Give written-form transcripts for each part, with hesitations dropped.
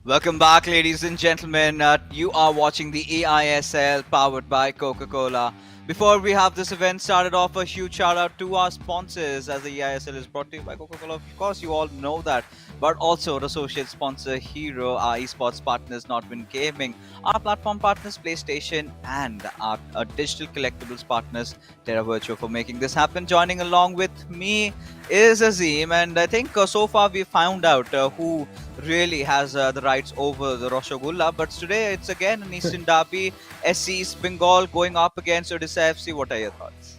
Welcome back, ladies and gentlemen. You are watching the eISL powered by Coca-Cola. Before we have this event started off, a huge shout out to our sponsors as the eISL is brought to you by Coca-Cola. Of course, you all know that. But also, the associate sponsor Hero, our esports partners, Notwin Gaming, our platform partners PlayStation, and our digital collectibles partners Terra Virtue for making this happen. Joining along with me is Azim, and I think so far we found out who really has the rights over the Roshogulla. But today it's again an Eastern Derby. SCEB Bengal going up against Odisha FC. What are your thoughts?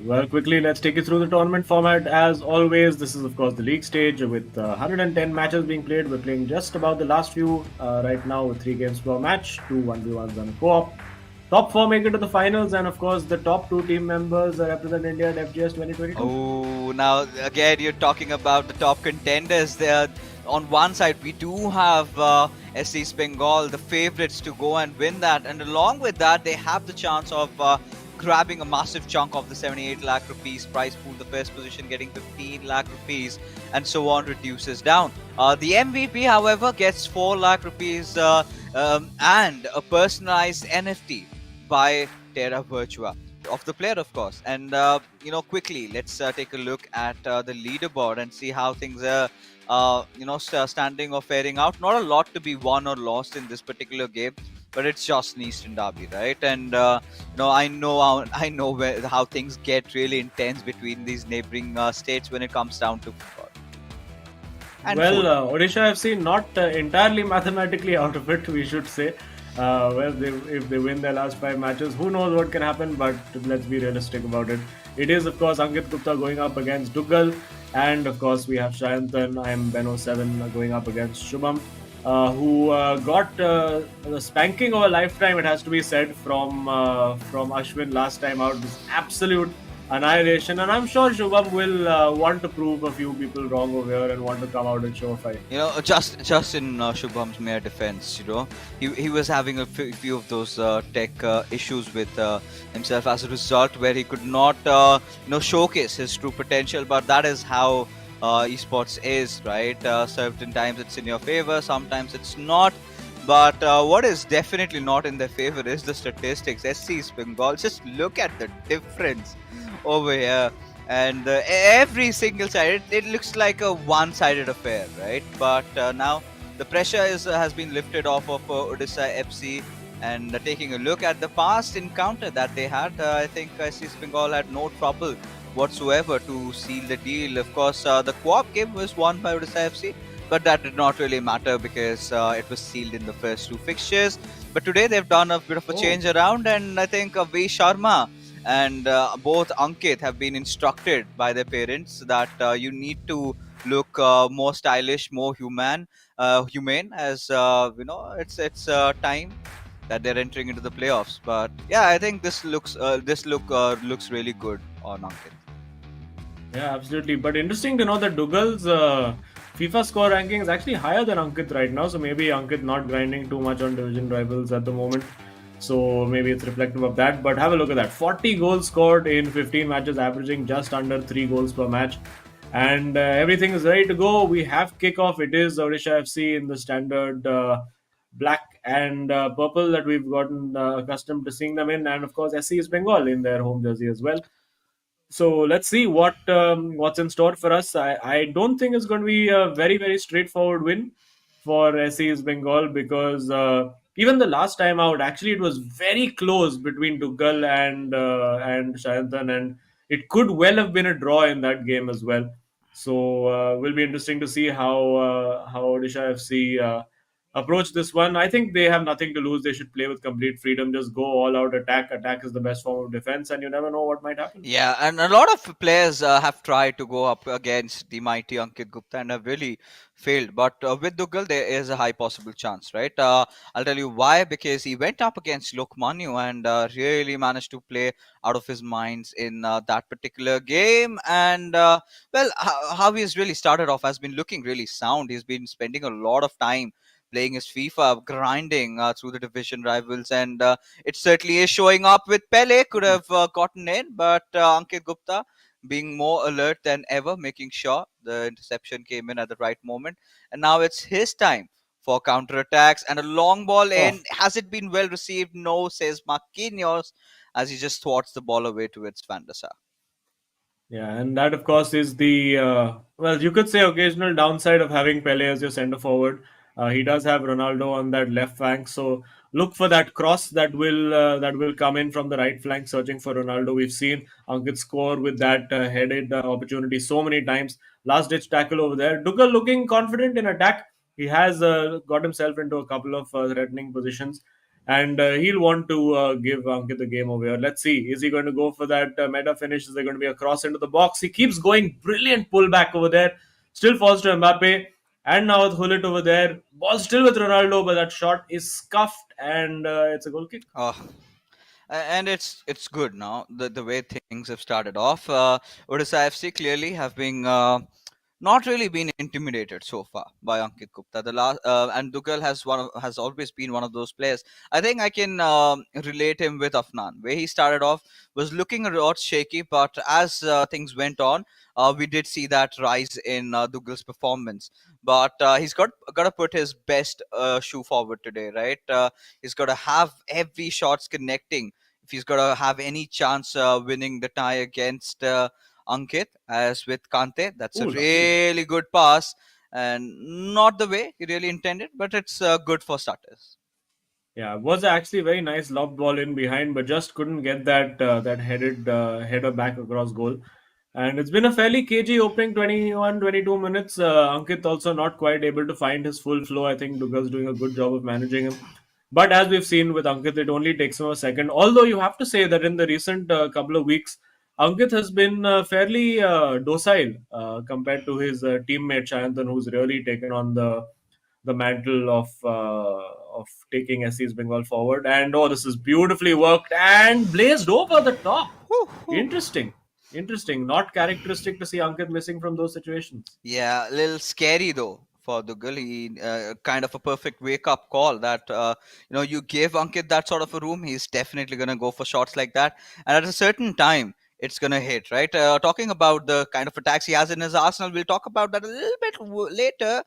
Well, quickly, let's take you through the tournament format. As always, this is, of course, the league stage with 110 matches being played. We're playing just about the last few right now with 3 games per match, two 1v1s and a co-op. Top four make it to the finals, and of course, the top two team members represent India at FGS 2022. Oh, now again you're talking about the top contenders there. On one side, we do have SC Bengal, the favourites to go and win that, and along with that, they have the chance of grabbing a massive chunk of the 78 lakh rupees prize pool. The first position getting 15 lakh rupees, and so on reduces down. The MVP, however, gets 4 lakh rupees and a personalized NFT by Terra Virtua of the player, of course. And quickly, let's take a look at the leaderboard and see how things are, standing or faring out. Not a lot to be won or lost in this particular game, but it's just an Eastern Derby, right? And I know how things get really intense between these neighboring states when it comes down to football and Well, food. Odisha FC not entirely mathematically out of it, we should say. If they win their last 5 matches, who knows what can happen, but let's be realistic about it. It is, of course, Ankit Gupta going up against Dugal, and of course, we have Shayantan, I am Ben07 going up against Shubham, who got the spanking of a lifetime, it has to be said, from Ashwin last time out. This absolute annihilation, and I'm sure Shubham will want to prove a few people wrong over here and want to come out and show a fight. Just in Shubham's mere defense, he was having a few of those tech issues with himself as a result, where he could not showcase his true potential. But that is how esports is, right? Certain times it's in your favor, sometimes it's not. But what is definitely not in their favor is the statistics. SC Bengal, just look at the difference over here. And every single side, it looks like a one-sided affair, right? But now the pressure has been lifted off of Odisha FC. And taking a look at the past encounter that they had, I think SC Bengal had no trouble whatsoever to seal the deal. Of course, the co-op game was won by Odisha FC, but that did not really matter because it was sealed in the first two fixtures. But today they've done a bit of a Oh, change around, and I think V Sharma and both Ankit have been instructed by their parents that you need to look more stylish, more humane, as it's time that they're entering into the playoffs. But yeah, I think this looks really good on Ankit. yeah, absolutely. But interesting to know that Dougal's FIFA score ranking is actually higher than Ankit right now. So maybe Ankit not grinding too much on division rivals at the moment. So maybe it's reflective of that. But have a look at that: 40 goals scored in 15 matches, averaging just under 3 goals per match. And everything is ready to go. We have kickoff. It is Odisha FC in the standard black and purple that we've gotten accustomed to seeing them in, and of course SC is Bengal in their home jersey as well. So let's see what's in store for us. I don't think it's going to be a very straightforward win for SC's Bengal because even the last time out, actually it was very close between Dugal and Shayantan, and it could well have been a draw in that game as well. So will be interesting to see how Odisha FC approach this one. I think they have nothing to lose. They should play with complete freedom. Just go all out attack. Attack is the best form of defense, and you never know what might happen. Yeah, and a lot of players have tried to go up against the mighty Ankit Gupta and have really failed. But with Dugal, there is a high possible chance, right? I'll tell you why. Because he went up against Lokmanyu and really managed to play out of his minds in that particular game. And well, how he's really started off has been looking really sound. He's been spending a lot of time playing his FIFA, grinding through the division rivals, and it certainly is showing up with Pele. Could have gotten in, but Ankit Gupta being more alert than ever, making sure the interception came in at the right moment. And now it's his time for counter attacks and a long ball Oh, in. Has it been well received? No, says Marquinhos as he just thwarts the ball away towards Van der Sar. yeah, and that of course is the well, you could say occasional downside of having Pele as your centre forward. He does have Ronaldo on that left flank, so look for that cross that will come in from the right flank, searching for Ronaldo. We've seen Ankit score with that headed opportunity so many times. Last ditch tackle over there. Dugal looking confident in attack. He has got himself into a couple of threatening positions and he'll want to give Ankit the game away. Or let's see, is he going to go for that meta finish? Is there going to be a cross into the box? He keeps going, brilliant pullback over there, still falls to Mbappe, and now with Hullet over there, ball still with Ronaldo, but that shot is scuffed, and it's a goal kick. Oh, and it's good now the way things have started off. Odisha FC clearly have been not really been intimidated so far by Ankit Gupta. The last and Dugal has always been one of those players. I think I can relate him with Afnan. Where he started off was looking a lot shaky, but as things went on, we did see that rise in Dugal's performance. But he's got to put his best shoe forward today, right? He's got to have every shots connecting if he's got to have any chance winning the tie against Ankit, as with Kante. That's a Ooh, lovely. really good pass and not the way he really intended, but it's good for starters. Yeah, was actually a very nice lob ball in behind, but just couldn't get that headed header back across goal. And it's been a fairly cagey opening 21, 22 minutes. Ankit also not quite able to find his full flow. I think Dugal's doing a good job of managing him. But as we've seen with Ankit, it only takes him a second. Although you have to say that in the recent couple of weeks, Ankit has been fairly docile compared to his teammate Shayantan, who's really taken on the mantle of taking SC's Bengal forward. And oh, this is beautifully worked and blazed over the top. Whew, whew. Interesting. Interesting. Not characteristic to see Ankit missing from those situations. Yeah, a little scary though for Dugal. He kind of a perfect wake up call that you give Ankit that sort of a room, he's definitely gonna go for shots like that, and at a certain time. It's gonna hit, right? Talking about the kind of attacks he has in his arsenal, we'll talk about that a little bit later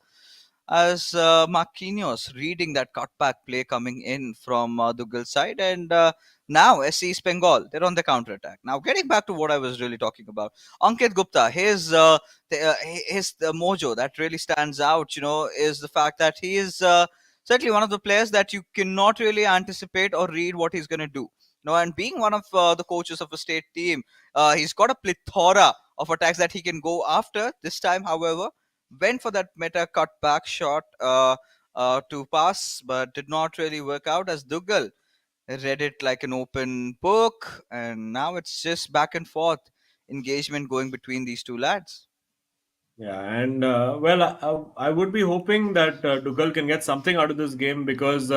as Marquinhos reading that cutback play coming in from the Gul side. And now SC Bengal, they're on the counter attack. Now, getting back to what I was really talking about, Ankit Gupta, his the mojo that really stands out, is the fact that he is certainly one of the players that you cannot really anticipate or read what he's going to do. And being one of the coaches of a state team, he's got a plethora of attacks that he can go after. This time, however, went for that meta cutback shot to pass, but did not really work out as Dugal read it like an open book, and now it's just back and forth engagement going between these two lads. Yeah, and well, I would be hoping that Dugal can get something out of this game because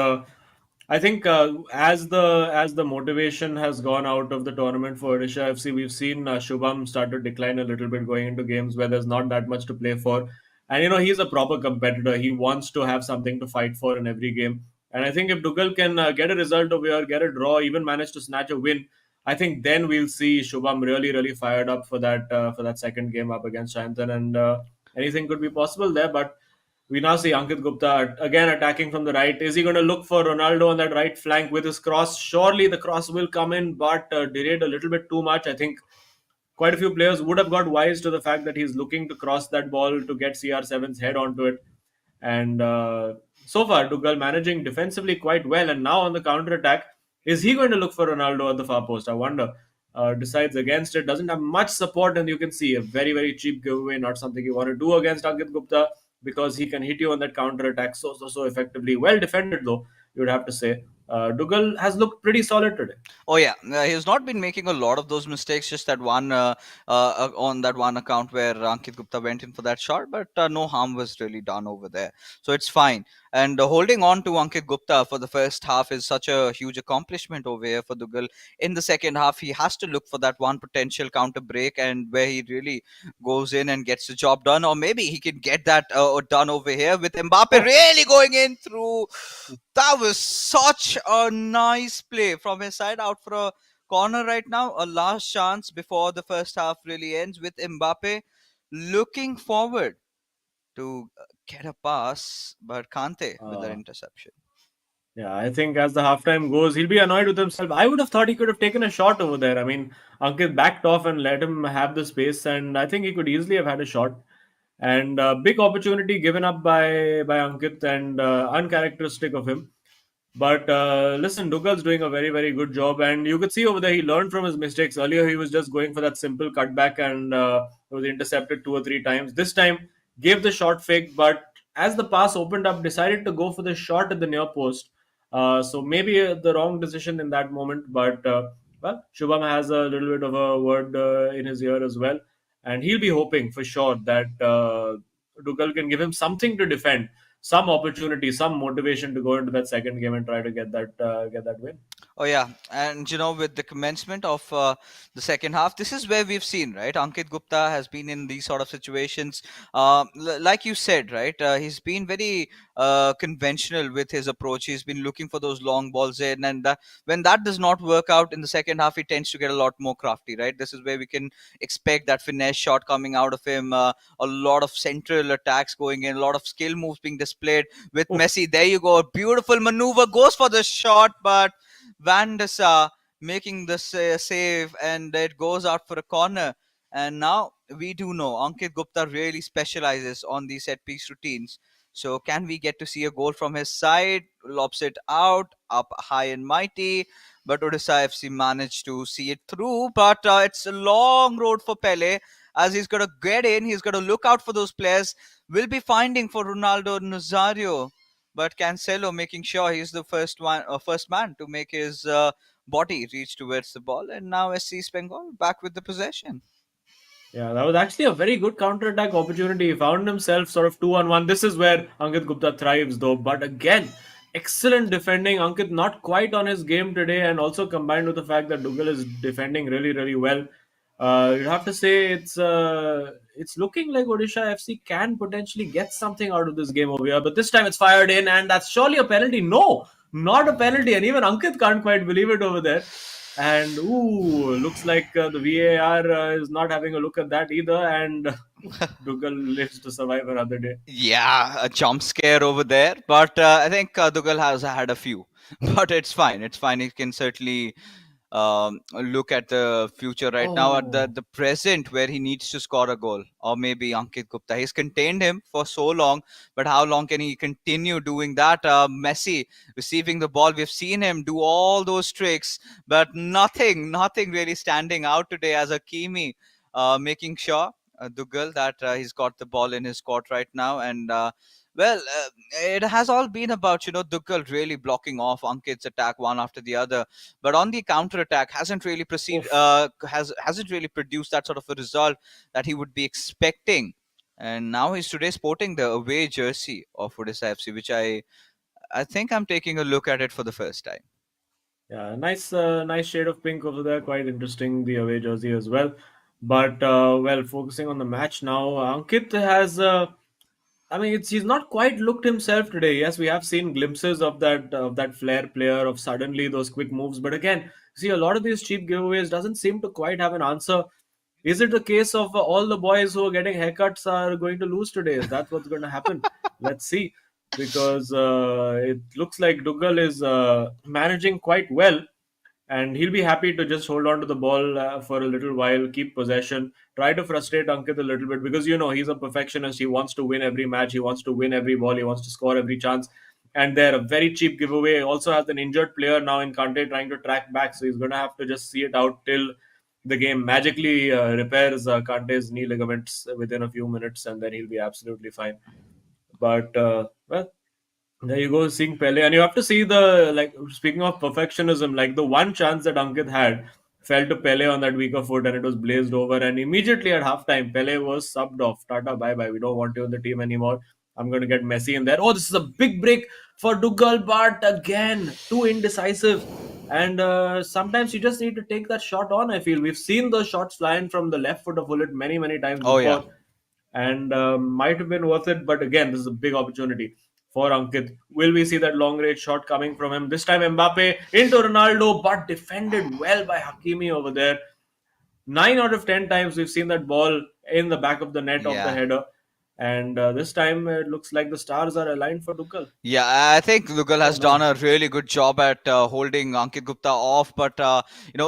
I think as the motivation has gone out of the tournament for Odisha FC, we've seen Shubham start to decline a little bit going into games where there's not that much to play for, and he's a proper competitor. He wants to have something to fight for in every game, and I think if Dugal can get a result over here, get a draw, even manage to snatch a win, I think then we'll see Shubham really, really fired up for that second game up against Shantan, and anything could be possible there. But we now see Ankit Gupta again attacking from the right. Is he going to look for Ronaldo on that right flank with his cross? Surely the cross will come in, but delayed a little bit too much. I think quite a few players would have got wise to the fact that he's looking to cross that ball to get CR7's head onto it. And so far, Dugal managing defensively quite well. And now on the counter attack, is he going to look for Ronaldo at the far post? I wonder. Decides against it, doesn't have much support, and you can see a very, very cheap giveaway, not something you want to do against Ankit Gupta because he can hit you on that counter attack so effectively. Well defended, though, you would have to say. Dugal has looked pretty solid today. Oh yeah, he's not been making a lot of those mistakes. Just that one on that one account where Ankit Gupta went in for that shot, but no harm was really done over there, so it's fine. And holding on to Ankit Gupta for the first half is such a huge accomplishment over here for Dugal. In the second half, he has to look for that one potential counter break and where he really goes in and gets the job done, or maybe he can get that done over here with Mbappe Oh, really going in through. That was such a nice play from his side out for a corner right now. A last chance before the first half really ends with Mbappe looking forward to Get a pass, but Kante with that Uh, interception. Yeah, I think as the halftime goes, he'll be annoyed with himself. I would have thought he could have taken a shot over there. I mean, Ankit backed off and let him have the space, and I think he could easily have had a shot. And big opportunity given up by Ankit, and uncharacteristic of him. But listen, Dougal's doing a very, very good job. And you could see over there, he learned from his mistakes. Earlier, he was just going for that simple cutback and it was intercepted 2 or 3 times. This time, gave the short fake, but as the pass opened up, decided to go for the shot at the near post. So maybe the wrong decision in that moment. But well, Shubham has a little bit of a word in his ear as well. And he'll be hoping for sure that Dougal can give him something to defend, some opportunity, some motivation to go into that second game and try to get that win. Oh yeah, and with the commencement of the second half, this is where we've seen, right? Ankit Gupta has been in these sort of situations. Like you said, right? He's been very conventional with his approach. He's been looking for those long balls in, and when that does not work out in the second half, he tends to get a lot more crafty, right? This is where we can expect that finesse shot coming out of him. A lot of central attacks going in, a lot of skill moves being displayed with Oh, Messi. There you go, a beautiful maneuver, goes for the shot, but Van der Sar making the save, and it goes out for a corner. And now we do know Ankit Gupta really specializes on these set piece routines. So can we get to see a goal from his side? Lobs it out, up high and mighty. But Odisha FC managed to see it through. But it's a long road for Pele, as he's got to get in. He's got to look out for those players. Will be finding for Ronaldo Nazario, but Cancelo making sure he's the first man to make his body reach towards the ball, and now SC Bengal back with the possession. yeah, that was actually a very good counter-attack opportunity. He found himself sort of 2-on-1. This is where Ankit Gupta thrives, though. But again, excellent defending. Ankit not quite on his game today, and also combined with the fact that Dougal is defending really, really well. You'd have to say it's looking like Odisha FC can potentially get something out of this game over here. But this time it's fired in, and that's surely a penalty. No, not a penalty, and even Ankit can't quite believe it over there. And ooh, looks like the VAR is not having a look at that either. And Dougal lives to survive another day. Yeah, a jump scare over there, but I think Dugal has had a few, but it's fine. It's fine. He can certainly look at the future right now, at the Oh, present where he needs to score a goal, or maybe Ankit Gupta. He's contained him for so long, but how long can he continue doing that? Messi receiving the ball, we've seen him do all those tricks, but nothing really standing out today as a Kimi making sure. Dugal that he's got the ball in his court right now, and well, it has all been about Dugal really blocking off Ankit's attack one after the other, but on the counter attack oof. hasn't really produced that sort of a result that he would be expecting. And now he's today sporting the away jersey of Odisha FC, which I think I'm taking a look at it for the first time. Yeah, nice shade of pink over there. Quite interesting, the away jersey as well. But well, focusing on the match now, Ankit has. I mean, he's not quite looked himself today. Yes, we have seen glimpses of that flair player of suddenly those quick moves. But again, see a lot of these cheap giveaways doesn't seem to quite have an answer. Is it the case of all the boys who are getting haircuts are going to lose today? Is that what's going to happen? Let's see, because it looks like Dougal is managing quite well, and he'll be happy to just hold on to the ball for a little while, keep possession, try to frustrate Ankit a little bit because he's a perfectionist. He wants to win every match, he wants to win every ball, he wants to score every chance. And they're a very cheap giveaway. Also has an injured player now in Kante trying to track back, so he's going to have to just see it out till the game magically repairs Kante's knee ligaments within a few minutes, and then he'll be absolutely fine. But well, there you go, seeing Pele, and you have to see the like. Speaking of perfectionism, like the one chance that Ankit had fell to Pele on that weaker foot, and it was blazed over. And immediately at halftime, Pele was subbed off. Tata, bye bye. We don't want you in the team anymore. I'm going to get Messi in there. Oh, this is a big break for Dougal, but again, too indecisive. And sometimes you just need to take that shot on. I feel we've seen those shots flying from the left foot of Bullet many times Oh yeah. before, and might have been worth it. But again, this is a big opportunity for Ankit. Will we see that long range shot coming from him? This time Mbappe into Ronaldo, but defended well by Hakimi over there. 9 out of 10 times we've seen that ball in the back of the net of the Yeah. header. And this time it looks like the stars are aligned for Dugal. Yeah, I think Lugal Oh has no. done a really good job at holding Ankit Gupta off, but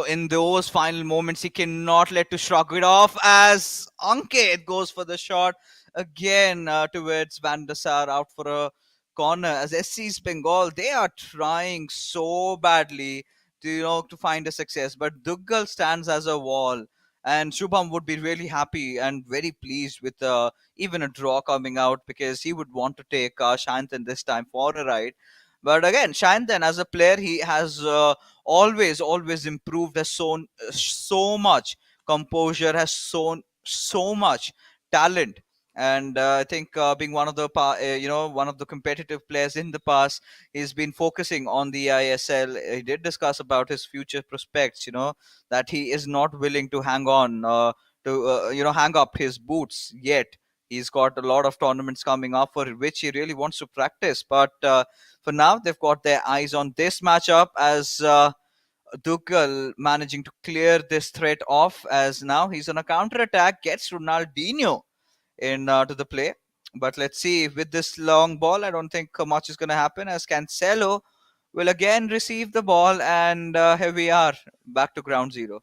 in those final moments, he cannot let to shrug it off as Ankit goes for the shot again towards Van der Sar out for a corner. As SC's Bengal, they are trying so badly to to find a success, but Duggal stands as a wall, and Shubham would be really happy and very pleased with even a draw coming out because he would want to take Shantan this time for a ride. But again, Shantan as a player, he has always improved, has shown so much composure, has shown so much talent. And I think being one of the one of the competitive players in the past, he's been focusing on the eISL. He did discuss about his future prospects. That he is not willing to hang on to hang up his boots yet. He's got a lot of tournaments coming up for which he really wants to practice. But for now, they've got their eyes on this matchup as Tuchel managing to clear this threat off. As now he's on a counter attack, gets Ronaldinho in to the play. But let's see, with this long ball, I don't think much is going to happen as Cancelo will again receive the ball, and here we are back to ground zero.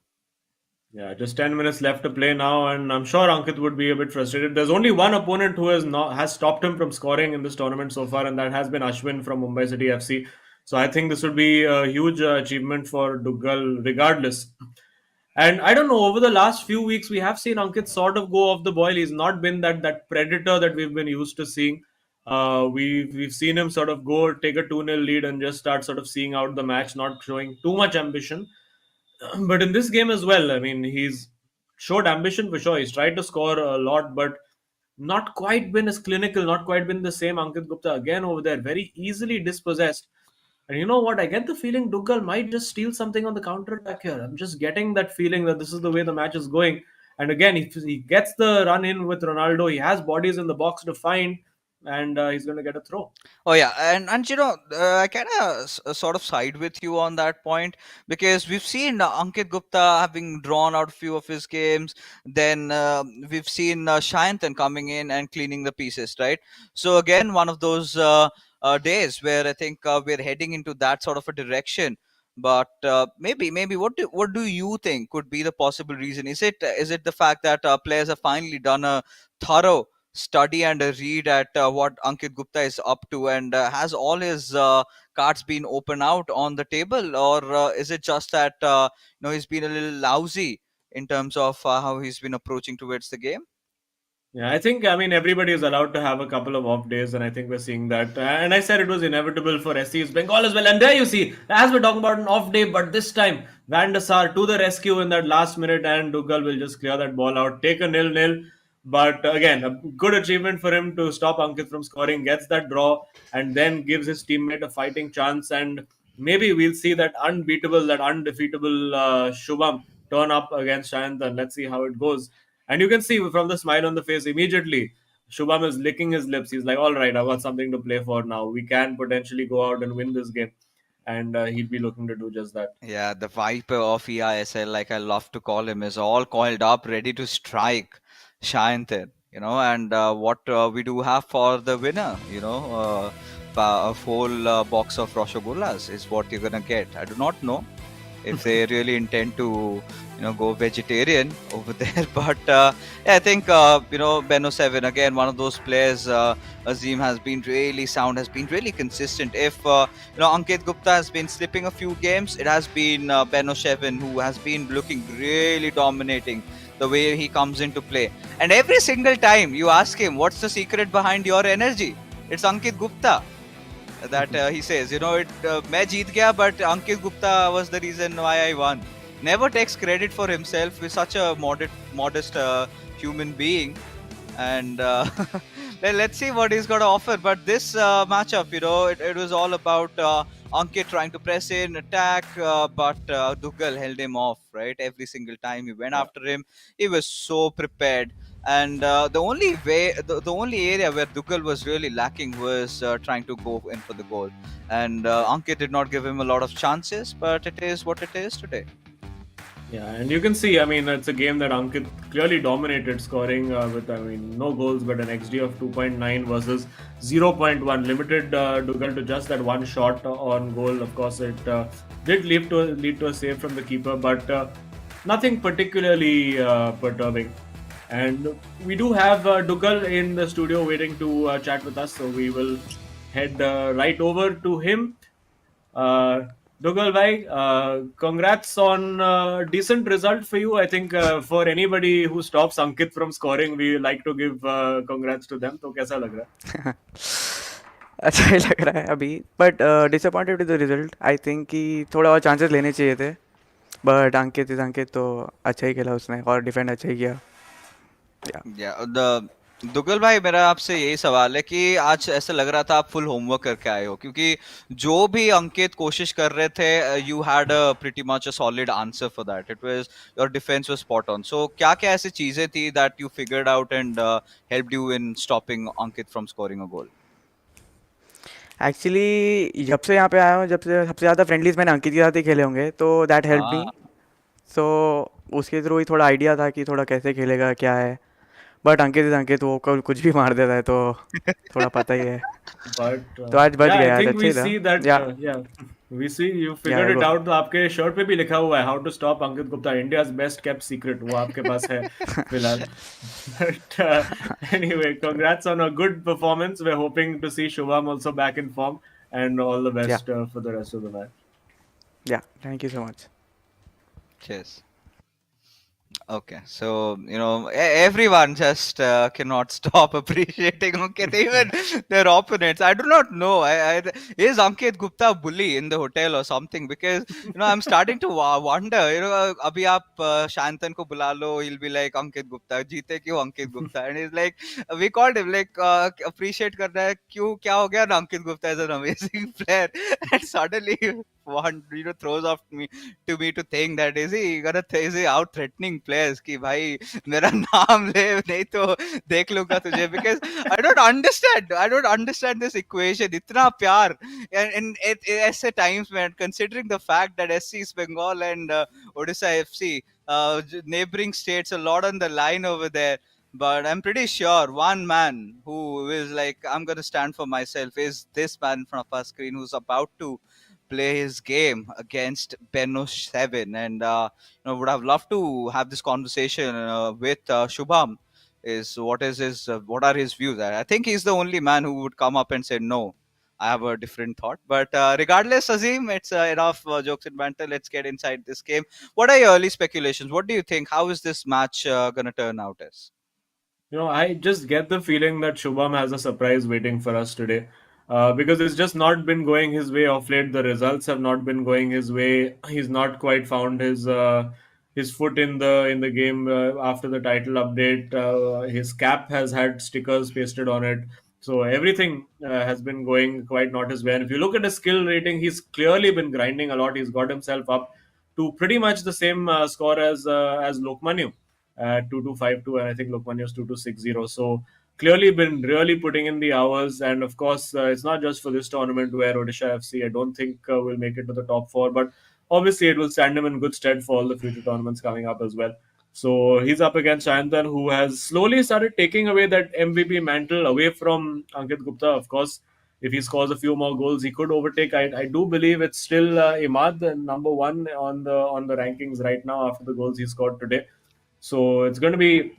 Yeah, just 10 minutes left to play now, and I'm sure Ankit would be a bit frustrated. There's only one opponent who has stopped him from scoring in this tournament so far, and that has been Ashwin from Mumbai City FC. So I think this would be a huge achievement for Duggal, regardless. And I don't know, over the last few weeks, we have seen Ankit sort of go off the boil. He's not been that predator that we've been used to seeing. We've seen him sort of go take a 2-0 lead and just start sort of seeing out the match, not showing too much ambition. But in this game as well, I mean, he's showed ambition for sure. He's tried to score a lot, but not quite been as clinical, not quite been the same Ankit Gupta again over there, very easily dispossessed. And you know what? I get the feeling Duggal might just steal something on the counter attack here. I'm just getting that feeling that this is the way the match is going. And again, if he gets the run in with Ronaldo, he has bodies in the box to find, and he's going to get a throw. Oh yeah, and I kind of sort of side with you on that point because we've seen Ankit Gupta having drawn out a few of his games. Then we've seen Shayantan coming in and cleaning the pieces, right? So again, one of those days where I think we're heading into that sort of a direction. But maybe what do you think could be the possible reason? Is it the fact that players have finally done a thorough study and a read at what Ankit Gupta is up to, and has all his cards been open out on the table, or is it just that he's been a little lousy in terms of how he's been approaching towards the game? Yeah, I think, I mean, everybody is allowed to have a couple of off days, and I think we're seeing that. And I said it was inevitable for SC's Bengal as well. And there you see, as we're talking about an off day, but this time, Van der Sar to the rescue in that last minute, and Dougal will just clear that ball out, take a nil-nil. But again, a good achievement for him to stop Ankit from scoring, gets that draw, and then gives his teammate a fighting chance. And maybe we'll see that unbeatable, that undefeatable Shubham turn up against Shayantan. Let's see how it goes. And you can see from the smile on the face immediately, Shubham is licking his lips. He's like, all right, I've got something to play for now. We can potentially go out and win this game. And he'd be looking to do just that. Yeah, the Viper of eISL, like I love to call him, is all coiled up, ready to strike Shayantan. And what we do have for the winner, a whole box of Rosogullas is what you're gonna get. I do not know if they really intend to go vegetarian over there, but yeah, I think Beno 7 again, one of those players. Azim has been really sound, has been really consistent. If Ankit Gupta has been slipping a few games, it has been Beno 7 who has been looking really dominating the way he comes into play. And every single time you ask him what's the secret behind your energy, it's Ankit Gupta that he says, मैं जीत गया, but Ankit Gupta was the reason why I won. Never takes credit for himself. With such a modest human being, and let's see what he's got to offer. But this matchup, it was all about Ankit trying to press in, attack, but Dougal held him off, right? Every single time he went Yeah. after him, he was so prepared. And the only area where Dougal was really lacking was trying to go in for the goal. And Ankit did not give him a lot of chances, but it is what it is today. Yeah, and you can see, I mean, it's a game that Ankit clearly dominated, scoring with, I mean, no goals but an XG of 2.9 versus 0.1. Limited Dugal to just that one shot on goal. Of course, it did lead to a save from the keeper, but nothing particularly perturbing. And we do have Dugal in the studio waiting to chat with us, so we will head right over to him. Uh, Dugal bhai, congrats on decent result for you. I think for anybody who stops Ankit from scoring, we like to give congrats to them. तो कैसा लग रहा है? अच्छा ही लग रहा है अभी, but disappointed with the result. I think कि थोड़ा और चांसेस लेने चाहिए थे, बट अंकित तो अच्छा ही खेला उसने और डिफेंड अच्छा ही किया। दुगल भाई, मेरा आपसे यही सवाल है कि आज ऐसा लग रहा था आप फुल होमवर्क करके आए हो, क्योंकि जो भी अंकित कोशिश कर रहे थे, you had a pretty much a solid answer for that. It was your defence was spot on. So क्या क्या ऐसी चीजें थी that you figured out and helped you in stopping Ankit from scoring a goal? Actually जब से यहाँ पे आया हूँ, जब से सबसे ज़्यादा फ्रेंडलीज मैंने अंकित के साथ ही खेले होंगे, तो दैट हेल्प मी। हाँ। सो उसके थ्रू ही थोड़ा आइडिया था कि थोड़ा कैसे खेलेगा क्या है। बट अंकित वो कुछ भी मार देता है, तो थोड़ा पता ही है। But तो आज बच yeah, I गया, आज think अच्छा we ही था। see that या yeah, we see you या figured it out. तो आपके शर्ट पे भी लिखा हुआ है How to stop Ankit Gupta, India's best kept secret. वो आपके पास है फिलहाल. But anyway, congrats on a good performance. We're hoping to see Shubham also back in form, and all the या best for the rest of the match. या thank you so much. Cheers. Okay, so everyone just cannot stop appreciating Ankit, even their opponents. I do not know. Is Ankit Gupta a bully in the hotel or something? Because I'm starting to wonder. Abhi aap Shantan ko bula lo, he'll be like Ankit Gupta. Jeete kyun Ankit Gupta? And he's like, we called him like appreciate kar raha hai. Kyun kya ho gaya? Ankit Gupta is an amazing player, and suddenly one throws off me to think that is he out threatening players कि भाई मेरा नाम ले नहीं तो देख लूंगा तुझे, because I don't understand this equation, इतना प्यार and ऐसे times when considering the fact that SC East Bengal and Odisha FC, neighboring states, a lot on the line over there. But I'm pretty sure one man who is like, I'm going to stand for myself, is this man in front of our screen who's about to play his game against Benno 7. And would have loved to have this conversation with Shubham. What are his views? I think he's the only man who would come up and say no. I have a different thought. But regardless, Azim, it's enough jokes and banter. Let's get inside this game. What are your early speculations? What do you think? How is this match going to turn out as? I just get the feeling that Shubham has a surprise waiting for us today. Because it's just not been going his way of late. The results have not been going his way. He's not quite found his foot in the game after the title update. His cap has had stickers pasted on it. So everything has been going quite not his way. And if you look at his skill rating, he's clearly been grinding a lot. He's got himself up to pretty much the same score as Lokmanu at 2252, and I think Lokmanya is 2260. So clearly been really putting in the hours. And of course, it's not just for this tournament where Odisha FC, I don't think will make it to the top four, but obviously it will stand him in good stead for all the future tournaments coming up as well. So he's up against Sayantan, who has slowly started taking away that MVP mantle away from Ankit Gupta. Of course, if he scores a few more goals, he could overtake. I do believe it's still Imad, number one on the rankings right now after the goals he scored today. So it's going to be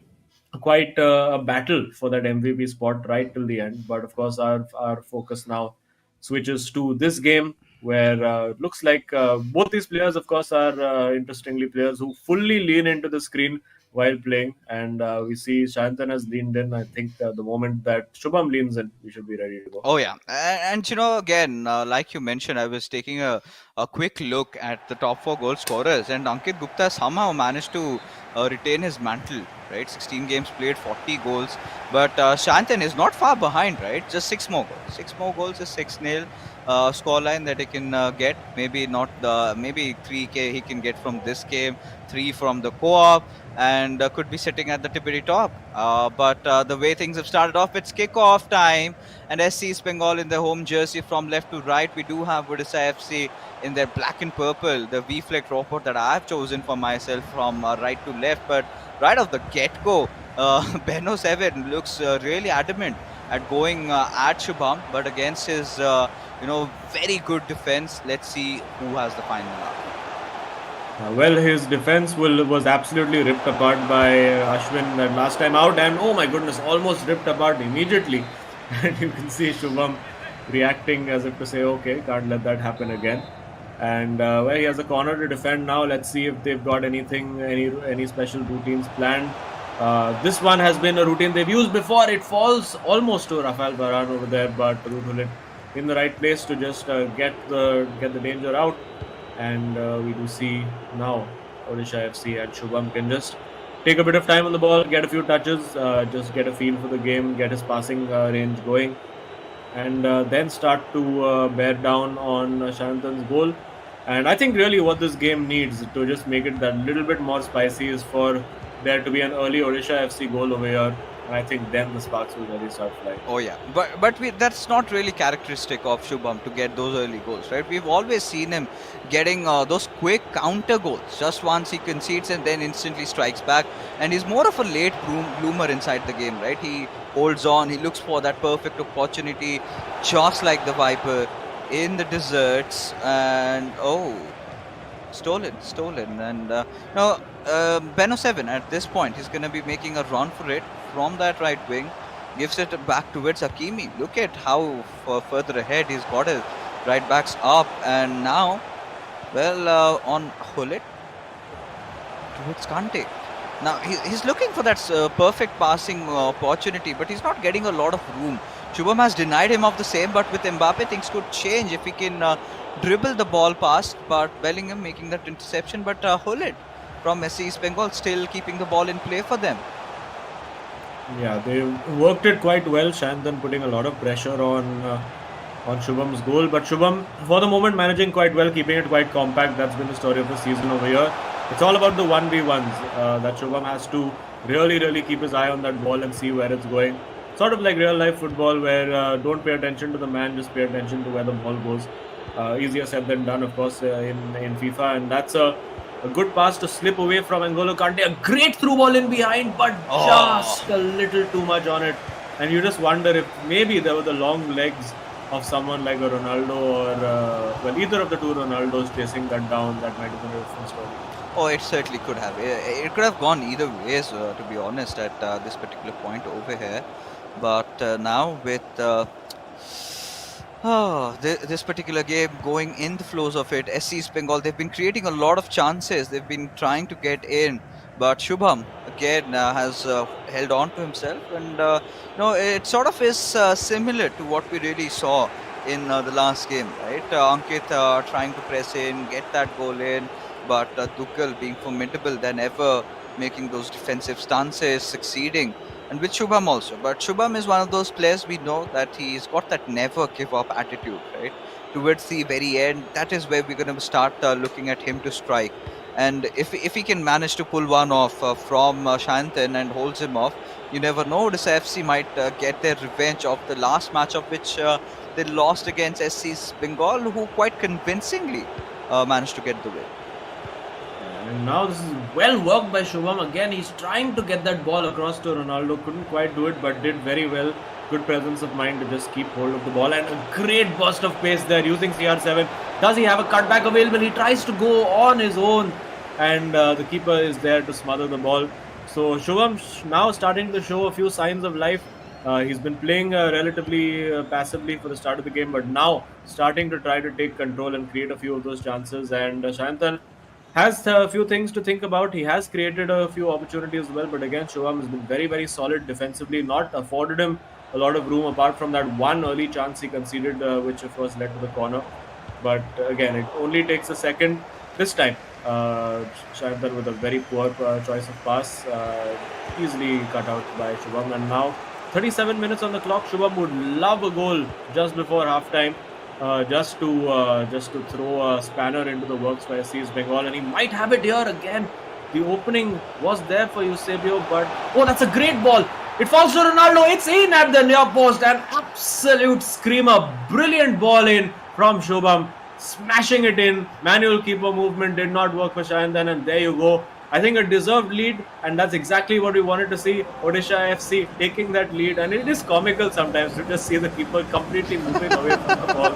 quite a battle for that MVP spot right till the end. But of course, our focus now switches to this game, where it looks like both these players, of course, are interestingly players who fully lean into the screen while playing. And we see Shantan has leaned in. I think the moment that Shubham leans in, we should be ready to go. Oh yeah, and again, like you mentioned, I was taking a quick look at the top four goal scorers, and Ankit Gupta somehow managed to retain his mantle. Right, 16 games played, 40 goals, but Shantan is not far behind. Right, just six more goals. Six more goals is 6-0 scoreline that he can get. Maybe not the maybe 3K he can get from this game, 3 from the co-op, and could be sitting at the tippity top. But the way things have started off, it's kickoff time, and SC East Bengal in their home jersey from left to right. We do have Odisha FC in their black and purple, the V-Fleck robot that I've chosen for myself from right to left. But right off the get-go, Benno 7 looks really adamant at going at Shubham, but against his very good defense. Let's see who has the final now. Well, his defense was absolutely ripped apart by Ashwin that last time out, and oh my goodness, almost ripped apart immediately. And you can see Shubham reacting as if to say, okay, can't let that happen again. And well, he has a corner to defend now. Let's see if they've got any special routines planned. This one has been a routine they've used before. It falls almost to Rafael Varane over there, but Rudhulit in the right place to just get the danger out. And we do see now Odisha FC and Shubham can just take a bit of time on the ball, get a few touches, just get a feel for the game, get his passing range going, and then start to bear down on Shantan's goal. And I think really what this game needs to just make it that little bit more spicy is for there to be an early Odisha FC goal over here. And I think then the sparks will really start flying. Oh yeah, but that's not really characteristic of Shubham to get those early goals, right? We've always seen him getting those quick counter goals. Just once he concedes and then instantly strikes back, and he's more of a late bloomer inside the game, right? He holds on, he looks for that perfect opportunity, just like the Viper in the deserts, and stolen, and now Benno 7 at this point he's going to be making a run for it from that right wing, gives it back towards Hakimi. Look at how further ahead he's got his right backs up, and now on Hullet towards Kante. Now he's looking for that perfect passing opportunity, but he's not getting a lot of room. Shubham has denied him of the same, but with Mbappe things could change if he can dribble the ball past. But Bellingham making that interception, but Hullet from SC East Bengal still keeping the ball in play for them. Yeah, they worked it quite well. Shantan putting a lot of pressure on Shubham's goal, but Shubham for the moment managing quite well, keeping it quite compact. That's been the story of the season over here. It's all about the 1v1s that Shubham has to really keep his eye on that ball and see where it's going. Sort of like real life football where don't pay attention to the man, just pay attention to where the ball goes. Easier said than done, of course, in FIFA, and that's a good pass to slip away from N'Golo Kante. A great through ball in behind, but just a little too much on it. And you just wonder if maybe there were the long legs of someone like a Ronaldo or either of the two Ronaldos chasing that down. That might have been a different story. Oh, it certainly could have. It could have gone either ways, to be honest, at this particular point over here. But now with this particular game going in the flows of it, SC East Bengal, they've been creating a lot of chances. They've been trying to get in, but Shubham again has held on to himself, and it sort of is similar to what we really saw in the last game, right? Ankit trying to press in, get that goal in, but Tuchel being formidable than ever, making those defensive stances, succeeding. And with Shubham also. But Shubham is one of those players we know that he's got that never give up attitude, right? Towards the very end, that is where we're going to start looking at him to strike. And if he can manage to pull one off from Shantan and holds him off, you never know. This FC might get their revenge of the last match of which they lost against SC Bengal, who quite convincingly managed to get the win. And now this is well worked by Shubham. Again, he's trying to get that ball across to Ronaldo. Couldn't quite do it, but did very well. Good presence of mind to just keep hold of the ball. And a great burst of pace there using CR7. Does he have a cutback available? He tries to go on his own. And the keeper is there to smother the ball. So Shubham now starting to show a few signs of life. He's been playing relatively passively for the start of the game, but now starting to try to take control and create a few of those chances. And Shantan has a few things to think about. He has created a few opportunities as well, but again, Shubham has been very solid defensively, not afforded him a lot of room apart from that one early chance he conceded, which of course led to the corner. But again, it only takes a second. This time, Shantan with a very poor choice of pass, easily cut out by Shubham. And now 37 minutes on the clock. Shubham would love a goal just before halftime. Just to throw a spanner into the works for SC East Bengal, and he might have it here again. The opening was there for Eusebio, but oh, that's a great ball. It falls to Ronaldo. It's in at the near post. An absolute screamer. Brilliant ball in from Shubham. Smashing it in. Manual keeper movement did not work for Shayandan, and there you go. I think a deserved lead, and that's exactly what we wanted to see. Odisha FC taking that lead, and it is comical sometimes to just see the keeper completely moving away from the ball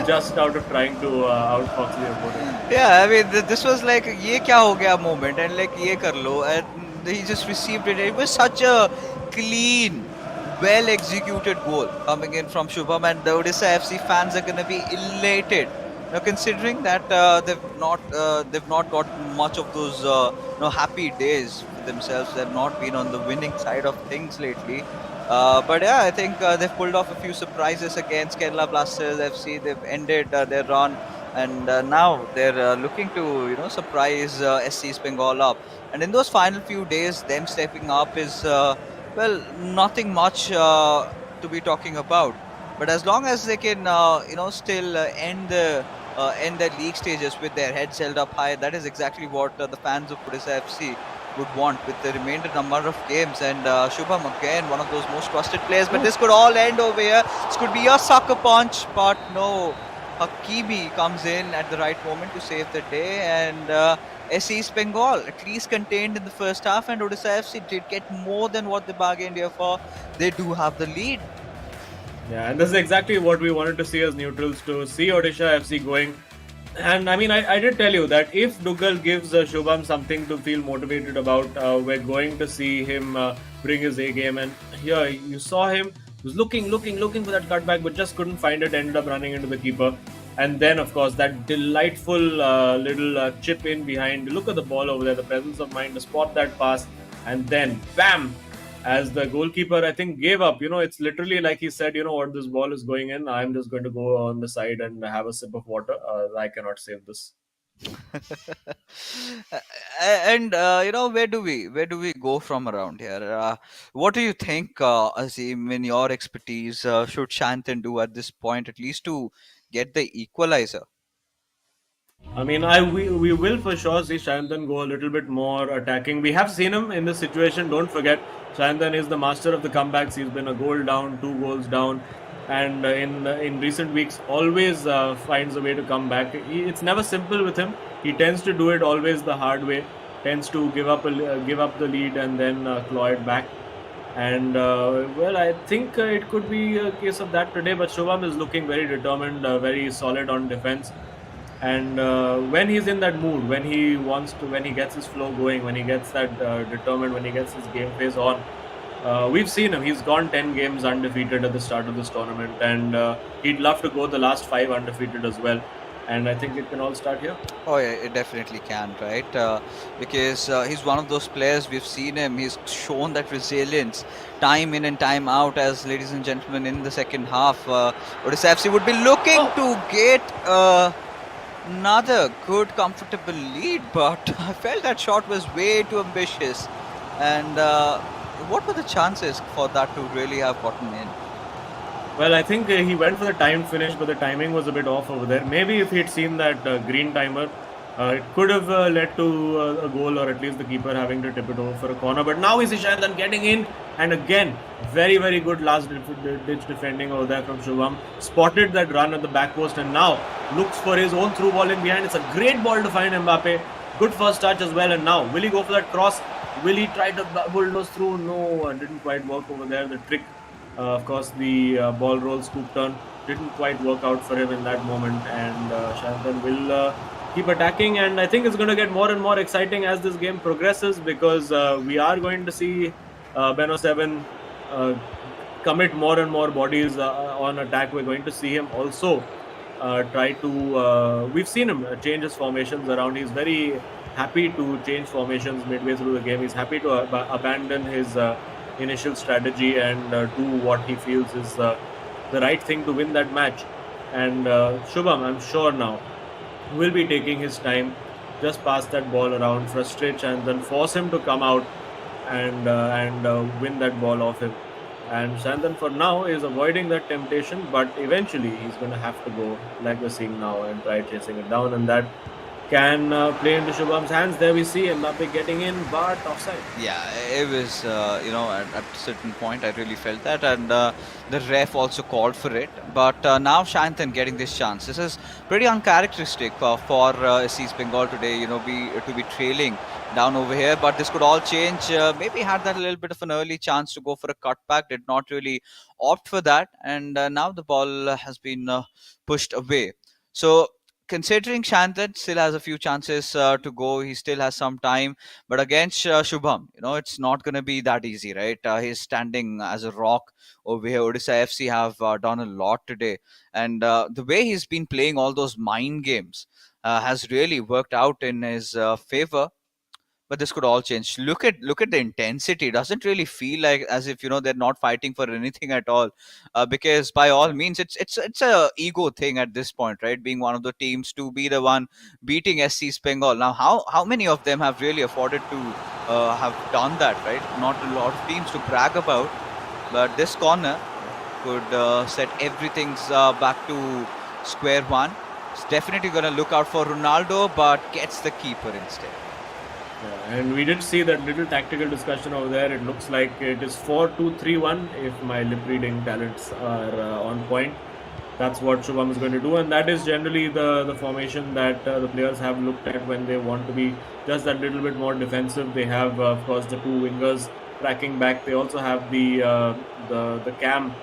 just out of trying to outfox the opponent. Yeah, I mean, this was like, ye kya ho gaya moment, and like, ye kar lo, and he just received it. It was such a clean, well executed goal coming in from Shubham, and the Odisha FC fans are going to be elated. Now, considering that they've not got much of those happy days for themselves. They've not been on the winning side of things lately. But yeah, I think they've pulled off a few surprises against Kerala Blasters FC. They've ended their run, and now they're looking to surprise SC's Bengal up. And in those final few days, them stepping up is well, nothing much to be talking about. But as long as they can, still end their league stages with their heads held up high, that is exactly what the fans of Odisha FC would want with the remainder number of games. And Shubham again, one of those most trusted players. But this could all end over here. This could be a sucker punch, but no. Hakimi comes in at the right moment to save the day, and SC's Bengal at least contained in the first half, and Odisha FC did get more than what they bargained here for. They do have the lead. Yeah, and this is exactly what we wanted to see as neutrals, to see Odisha FC going. And I mean, I did tell you that if Dugal gives Shubham something to feel motivated about, we're going to see him bring his A game. And here you saw him, he was looking for that cutback, but just couldn't find it, ended up running into the keeper. And then, of course, that delightful little chip in behind. Look at the ball over there, the presence of mind to spot that pass. And then, bam! As the goalkeeper, I think, gave up. It's literally like he said, what, this ball is going in. I'm just going to go on the side and have a sip of water. I cannot save this. And where do we go from around here? What do you think, Azim, in your expertise, should Shantan do at this point, at least to get the equalizer? I mean, we will for sure see Shayantan go a little bit more attacking. We have seen him in this situation. Don't forget, Shayantan is the master of the comebacks. He's been a goal down, 2 goals down, and in recent weeks, always finds a way to come back. It's never simple with him. He tends to do it always the hard way. Tends to give up the lead and then claw it back. And well, I think it could be a case of that today. But Shubham is looking very determined, very solid on defense. And when he's in that mood, when he gets his flow going, when he gets that determined, when he gets his game face on, we've seen him. He's gone 10 games undefeated at the start of this tournament, and he'd love to go the last 5 undefeated as well. And I think it can all start here. Oh yeah, it definitely can, right? Because he's one of those players. We've seen him. He's shown that resilience time in and time out. As ladies and gentlemen, in the second half, Odisha FC would be looking to get another good, comfortable lead, but I felt that shot was way too ambitious. And what were the chances for that to really have gotten in? Well, I think he went for the timed finish, but the timing was a bit off over there. Maybe if he'd seen that green timer, it could have led to a goal, or at least the keeper having to tip it over for a corner. But now we see Shayantan getting in, and again, very, very good last ditch defending over there from Shubham. Spotted that run at the back post, and now looks for his own through ball in behind. It's a great ball to find Mbappe. Good first touch as well, and now will he go for that cross? Will he try to bulldoze through? No, it didn't quite work over there. The trick, of course, the ball roll scoop turn didn't quite work out for him in that moment, and Shayantan will keep attacking, and I think it's going to get more and more exciting as this game progresses, because we are going to see Beno 7 commit more and more bodies on attack. We're going to see him also try to we've seen him change his formations around. He's very happy to change formations midway through the game. He's happy to abandon his initial strategy and do what he feels is the right thing to win that match. And Shubham, I'm sure now, will be taking his time, just pass that ball around, frustrate, and then force him to come out and win that ball off him. And Shantan for now is avoiding that temptation, but eventually he's going to have to go, like we're seeing now, and try chasing it down. And that can play into Shubham's hands. There we see Mbappe getting in, but offside. Yeah, it was, at a certain point, I really felt that, and the ref also called for it. But now Shanthan getting this chance. This is pretty uncharacteristic for SC's Bengal today, to be trailing down over here. But this could all change. Maybe had that a little bit of an early chance to go for a cutback, did not really opt for that, and now the ball has been pushed away. So, considering Shanthan still has a few chances to go, he still has some time, but against Shubham, it's not going to be that easy, right? He's standing as a rock over here. Odisha FC have done a lot today, and the way he's been playing all those mind games has really worked out in his favor. But this could all change. Look at the intensity. It doesn't really feel like as if they're not fighting for anything at all, because by all means it's a ego thing at this point, right? Being one of the teams to be the one beating SC Bengal. Now, how many of them have really afforded to have done that, right? Not a lot of teams to brag about, but this corner could set everything's back to square one. It's definitely going to look out for Ronaldo, but gets the keeper instead. Yeah, and we did see that little tactical discussion over there. It looks like it is 4-2-3-1 if my lip reading talents are on point. That's what Shubham is going to do, and that is generally the formation that the players have looked at when they want to be just that little bit more defensive. They have, of course, the two wingers tracking back. They also have the cam,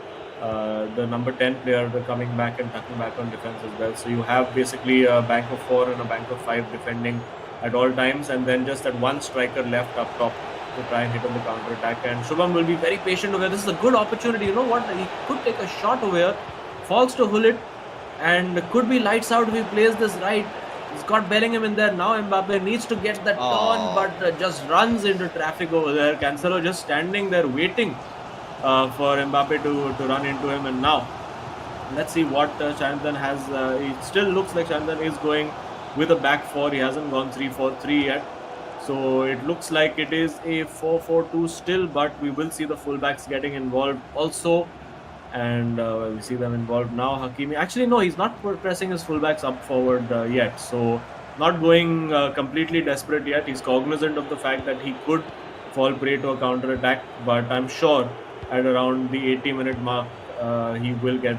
the number 10 player, coming back and tucking back on defense as well. So you have basically a bank of 4 and a bank of 5 defending at all times, and then just that one striker left up top to try and hit on the counter attack. And Shubham will be very patient over here. This is a good opportunity. You know what? He could take a shot over here, falls to Hullet, and could be lights out if he plays this right. He's got Bellingham in there. Now Mbappe needs to get that turn, but just runs into traffic over there. Cancelo just standing there waiting for Mbappe to run into him. And now let's see what Shanthan has. It still looks like Shanthan is going with a back four. He hasn't gone 3-4-3 yet. So it looks like it is a 4-4-2 still, but we will see the fullbacks getting involved also. And we see them involved now. Hakimi, actually no, he's not pressing his fullbacks up forward yet. So not going completely desperate yet. He's cognizant of the fact that he could fall prey to a counter attack, but I'm sure at around the 80-minute mark, he will get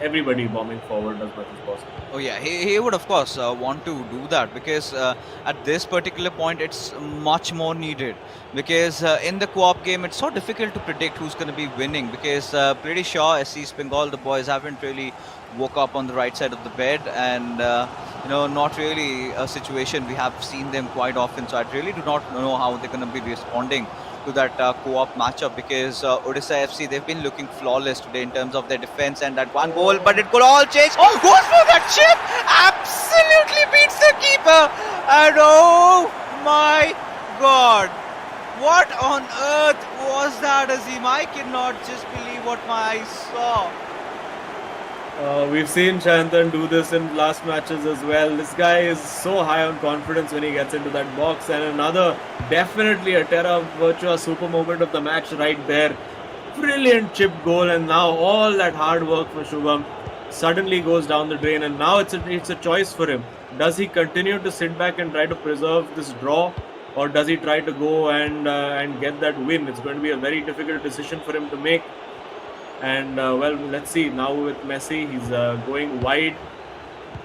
everybody bombing forward as much as possible. Oh yeah, he would of course want to do that, because at this particular point it's much more needed, because in the co-op game it's so difficult to predict who's going to be winning, because pretty sure SC Bengal, the boys haven't really woke up on the right side of the bed, and not really a situation we have seen them quite often. So I really do not know how they're going to be responding to that co-op matchup, because Odisha FC, they've been looking flawless today in terms of their defense and that one goal, but it could all change. Oh, goes for that chip! Absolutely beats the keeper! And oh my god! What on earth was that, Azim? I cannot just believe what my eyes saw. We've seen Shanthan do this in last matches as well. This guy is so high on confidence when he gets into that box, and another definitely a Terra Virtua super moment of the match right there. Brilliant chip goal, and now all that hard work for Shubham suddenly goes down the drain, and now it's a choice for him. Does he continue to sit back and try to preserve this draw, or does he try to go and get that win? It's going to be a very difficult decision for him to make. And well, let's see now with Messi. He's going wide.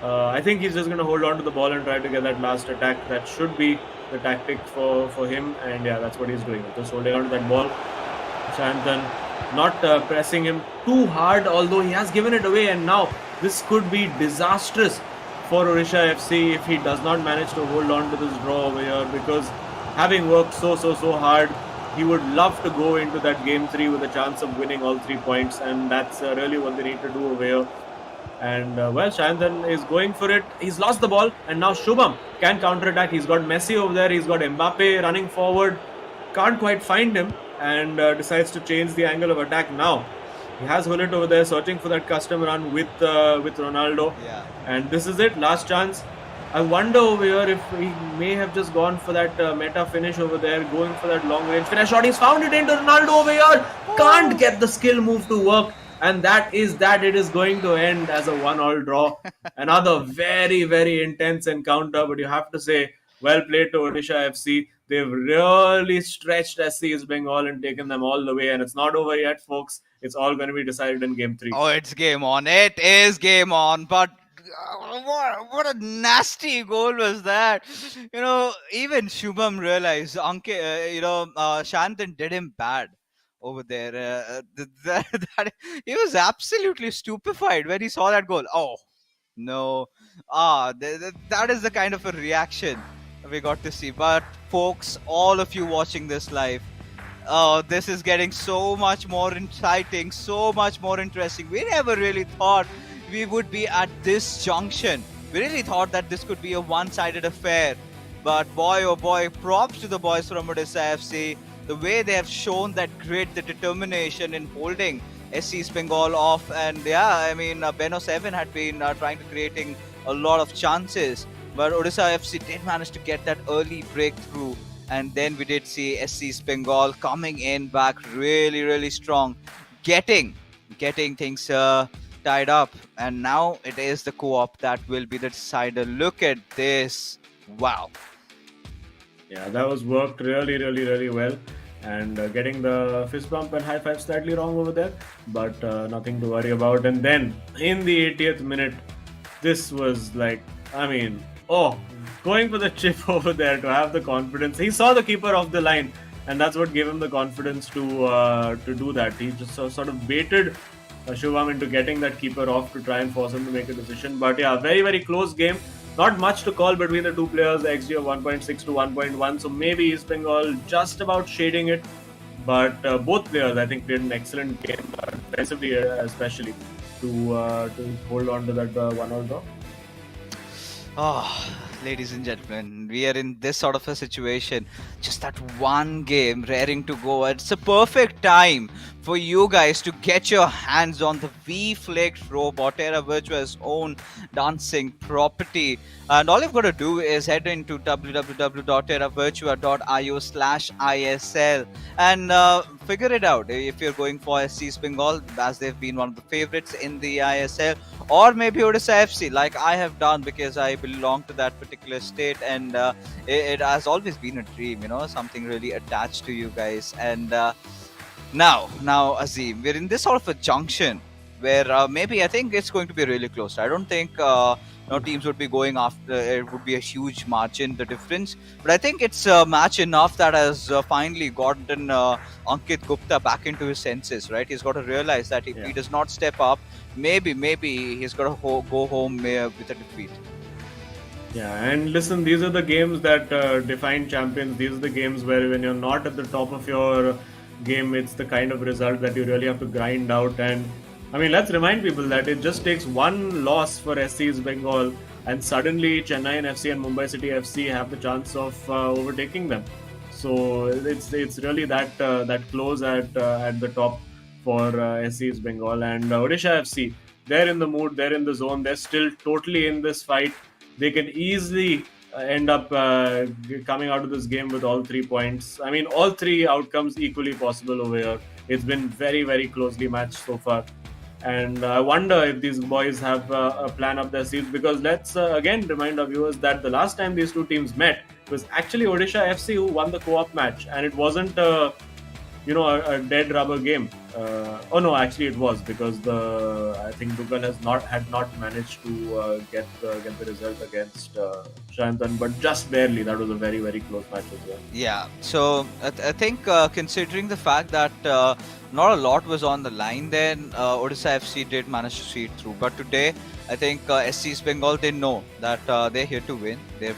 I think he's just going to hold on to the ball and try to get that last attack. That should be the tactic for him. And yeah, that's what he's doing. Just holding on to that ball. Shanthan not pressing him too hard, although he has given it away. And now this could be disastrous for Odisha FC if he does not manage to hold on to this draw over here, because having worked so hard, he would love to go into that game 3 with a chance of winning all 3 points, and that's really what they need to do over here. And well, Shanthan is going for it. He's lost the ball, and now Shubham can counter-attack. He's got Messi over there. He's got Mbappe running forward. Can't quite find him, and decides to change the angle of attack now. He has Hullet over there searching for that custom run with Ronaldo. Yeah. And this is it, last chance. I wonder over here if he may have just gone for that meta finish over there, going for that long range finish shot. He's found it into Ronaldo over here. Can't get the skill move to work. and that is that it is going to end as a 1-all draw. Another very, very intense encounter, but you have to say, well played to Odisha FC. They've really stretched SC's Bengal and taken them all the way, and it's not over yet, folks. It's all going to be decided in game 3. Oh, it's game on. It is game on. But what a nasty goal was that? Even Shubham realized Shantan did him bad over there. He was absolutely stupefied when he saw that goal. Oh, no. That is the kind of a reaction we got to see. But, folks, all of you watching this live, oh, this is getting so much more exciting, so much more interesting. We never really thought we would be at this junction. We really thought that this could be a one-sided affair. But boy, oh boy, props to the boys from Odisha FC. The way they have shown that grit, the determination in holding SC's Bengal off. And yeah, I mean, Beno 7 had been trying to creating a lot of chances. But Odisha FC did manage to get that early breakthrough. And then we did see SC's Bengal coming in back really, really strong, getting things tied up. And now it is the co-op that will be the decider. Look at this. Wow. Yeah, that was worked really, really, really well. And getting the fist bump and high five slightly wrong over there, but nothing to worry about. And then in the 80th minute, this was like, I mean, going for the chip over there to have the confidence. He saw the keeper off the line, and that's what gave him the confidence to do that. He just sort of baited Shubham into getting that keeper off to try and force him to make a decision. But yeah, very, very close game. Not much to call between the two players, XG of 1.6 to 1.1. So maybe East Bengal just about shading it. But both players, I think, played an excellent game, defensively especially, to hold on to that 1-all draw. Oh, ladies and gentlemen, we are in this sort of a situation. Just that one game raring to go. It's a perfect time for you guys to get your hands on the V-Flick robot, Terra Virtua's own dancing property. And all you've got to do is head into www.terravirtua.io/ISL and figure it out. If you're going for SC's Bengal, as they've been one of the favorites in the ISL, or maybe Odisha FC, like I have done, because I belong to that particular state, and it has always been a dream, something really attached to you guys. And now, Azim, we're in this sort of a junction where maybe I think it's going to be really close. I don't think teams would be going after. It would be a huge margin, the difference. But I think it's a match enough that has finally gotten Ankit Gupta back into his senses, right? He's got to realize that if he does not step up, maybe he's got to go home with a defeat. Yeah, and listen, these are the games that define champions. These are the games where when you're not at the top of your game, it's the kind of result that you really have to grind out. And I mean, let's remind people that it just takes one loss for SC's Bengal, and suddenly Chennai FC and Mumbai City FC have the chance of overtaking them. So it's really that close at the top for SC's Bengal. And Odisha FC, they're in the mood, they're in the zone, they're still totally in this fight. They can easily end up coming out of this game with all 3 points. I mean, all 3 outcomes equally possible over here. It's been very, very closely matched so far. And I wonder if these boys have a plan up their sleeves, because let's again remind our viewers that the last time these two teams met was actually Odisha FC who won the co-op match, and it wasn't a dead rubber game. No, actually it was, because I think Dugal had not managed to get the result against Shantan, but just barely. That was a very, very close match as well. Yeah, so I think considering the fact that not a lot was on the line, then Odisha FC did manage to see it through. But today, I think SC's Bengal, they know that they're here to win. They've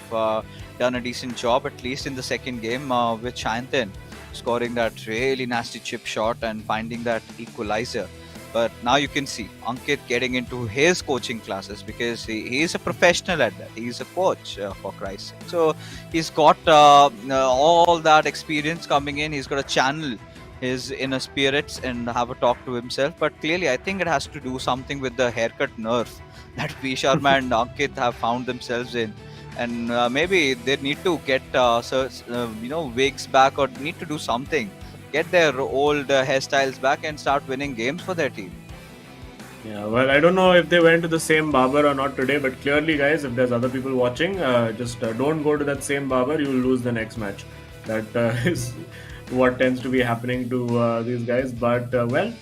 done a decent job, at least in the second game, with Shantan scoring that really nasty chip shot and finding that equalizer. But now you can see Ankit getting into his coaching classes, because he is a professional at that. He's a coach, for Christ's sake. So he's got all that experience coming in. He's got to channel his inner spirits and have a talk to himself. But clearly, I think it has to do something with the haircut nerve that V Sharma and Ankit have found themselves in. And maybe they need to get wigs back, or need to do something. Get their old hairstyles back and start winning games for their team. Yeah, well, I don't know if they went to the same barber or not today, but clearly, guys, if there's other people watching, just don't go to that same barber. You will lose the next match. That is what tends to be happening to these guys. But well,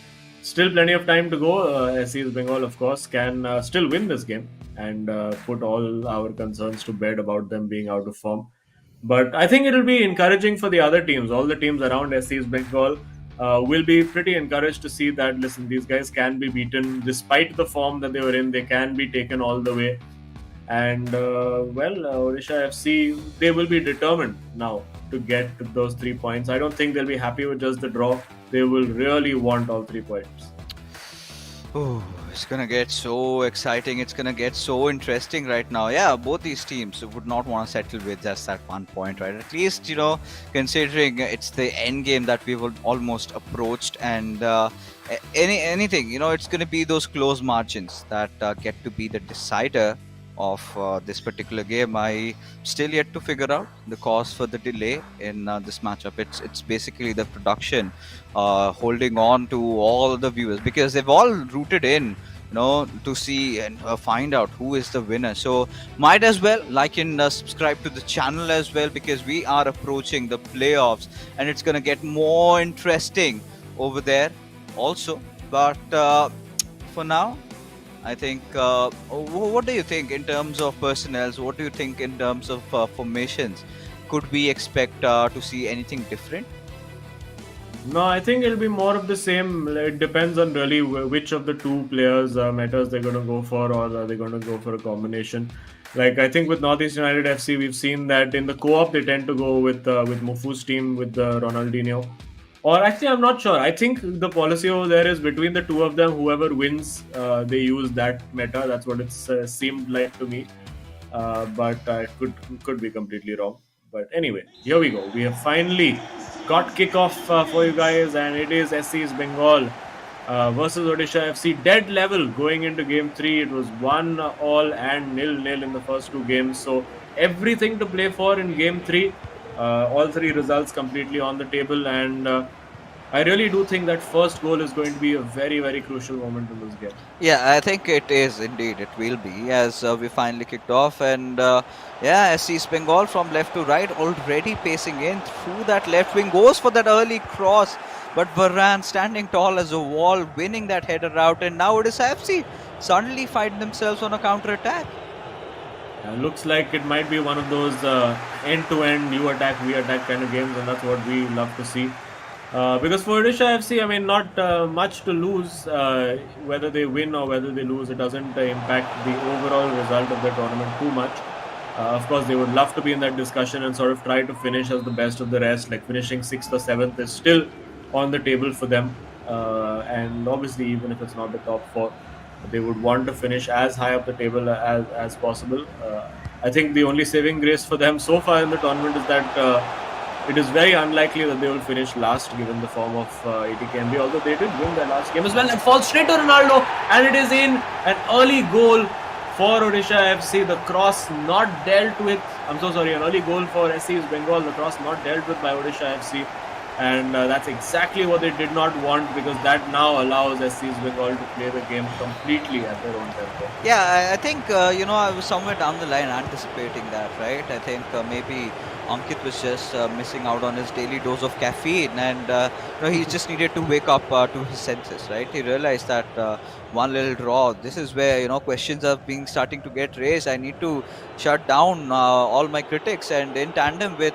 still plenty of time to go. SC's Bengal, of course, can still win this game and put all our concerns to bed about them being out of form. But I think it'll be encouraging for the other teams. All the teams around SC's Bengal will be pretty encouraged to see that, listen, these guys can be beaten despite the form that they were in. They can be taken all the way. And Odisha FC, they will be determined now to get to those 3 points. I don't think they'll be happy with just the draw. They will really want all 3 points. Oh, it's gonna get so exciting. It's gonna get so interesting right now. Yeah, both these teams would not want to settle with just that 1 point, right? At least, considering it's the end game that we've almost approached, and anything, it's gonna be those close margins that get to be the decider of this particular game. I still yet to figure out the cause for the delay in this matchup. It's basically the production holding on to all the viewers, because they've all rooted in, to see and find out who is the winner. So might as well like and subscribe to the channel as well, because we are approaching the playoffs and it's gonna get more interesting over there also. But for now, I think, what do you think in terms of personnels? What do you think in terms of formations? Could we expect to see anything different? No, I think it'll be more of the same. It depends on really which of the two players matters they're going to go for, or are they going to go for a combination. Like, I think with Northeast United FC, we've seen that in the co-op they tend to go with Mufu's team with Ronaldinho. Or actually, I'm not sure. I think the policy over there is between the two of them, whoever wins, they use that meta. That's what it's seemed like to me. But I could be completely wrong. But anyway, here we go. We have finally got kickoff for you guys, and it is SC's Bengal versus Odisha FC. Dead level going into game 3. It was 1-1 and 0-0 in the first two games. So everything to play for in game 3. All three results completely on the table, and I really do think that first goal is going to be a very, very crucial moment in this game. Yeah, I think it is indeed. It will be, as we finally kicked off, and SC's Bengal from left to right, already pacing in through that left wing, goes for that early cross, but Varane standing tall as a wall, winning that header out, and now Odisha FC suddenly find themselves on a counter attack. Looks like it might be one of those end-to-end you attack, we attack kind of games, and that's what we love to see. Because for Odisha FC, I mean, not much to lose. Whether they win or whether they lose, it doesn't impact the overall result of the tournament too much. Of course, they would love to be in that discussion and sort of try to finish as the best of the rest. Like finishing 6th or 7th is still on the table for them. And obviously, even if it's not the top 4, they would want to finish as high up the table as possible. I think the only saving grace for them so far in the tournament is that it is very unlikely that they will finish last given the form of ATKMB, although they did win their last game as well. It falls straight to Ronaldo, and it is in. An early goal for Odisha FC. The cross not dealt with. I'm so sorry, an early goal for SC's Bengal. The cross not dealt with by Odisha FC. And that's exactly what they did not want, because that now allows SC's Bengal to play the game completely at their own tempo. Yeah, I think, I was somewhere down the line anticipating that, right? I think maybe Ankit was just missing out on his daily dose of caffeine, and he just needed to wake up to his senses, right? He realized that one little draw, this is where questions are starting to get raised. I need to shut down all my critics, and in tandem with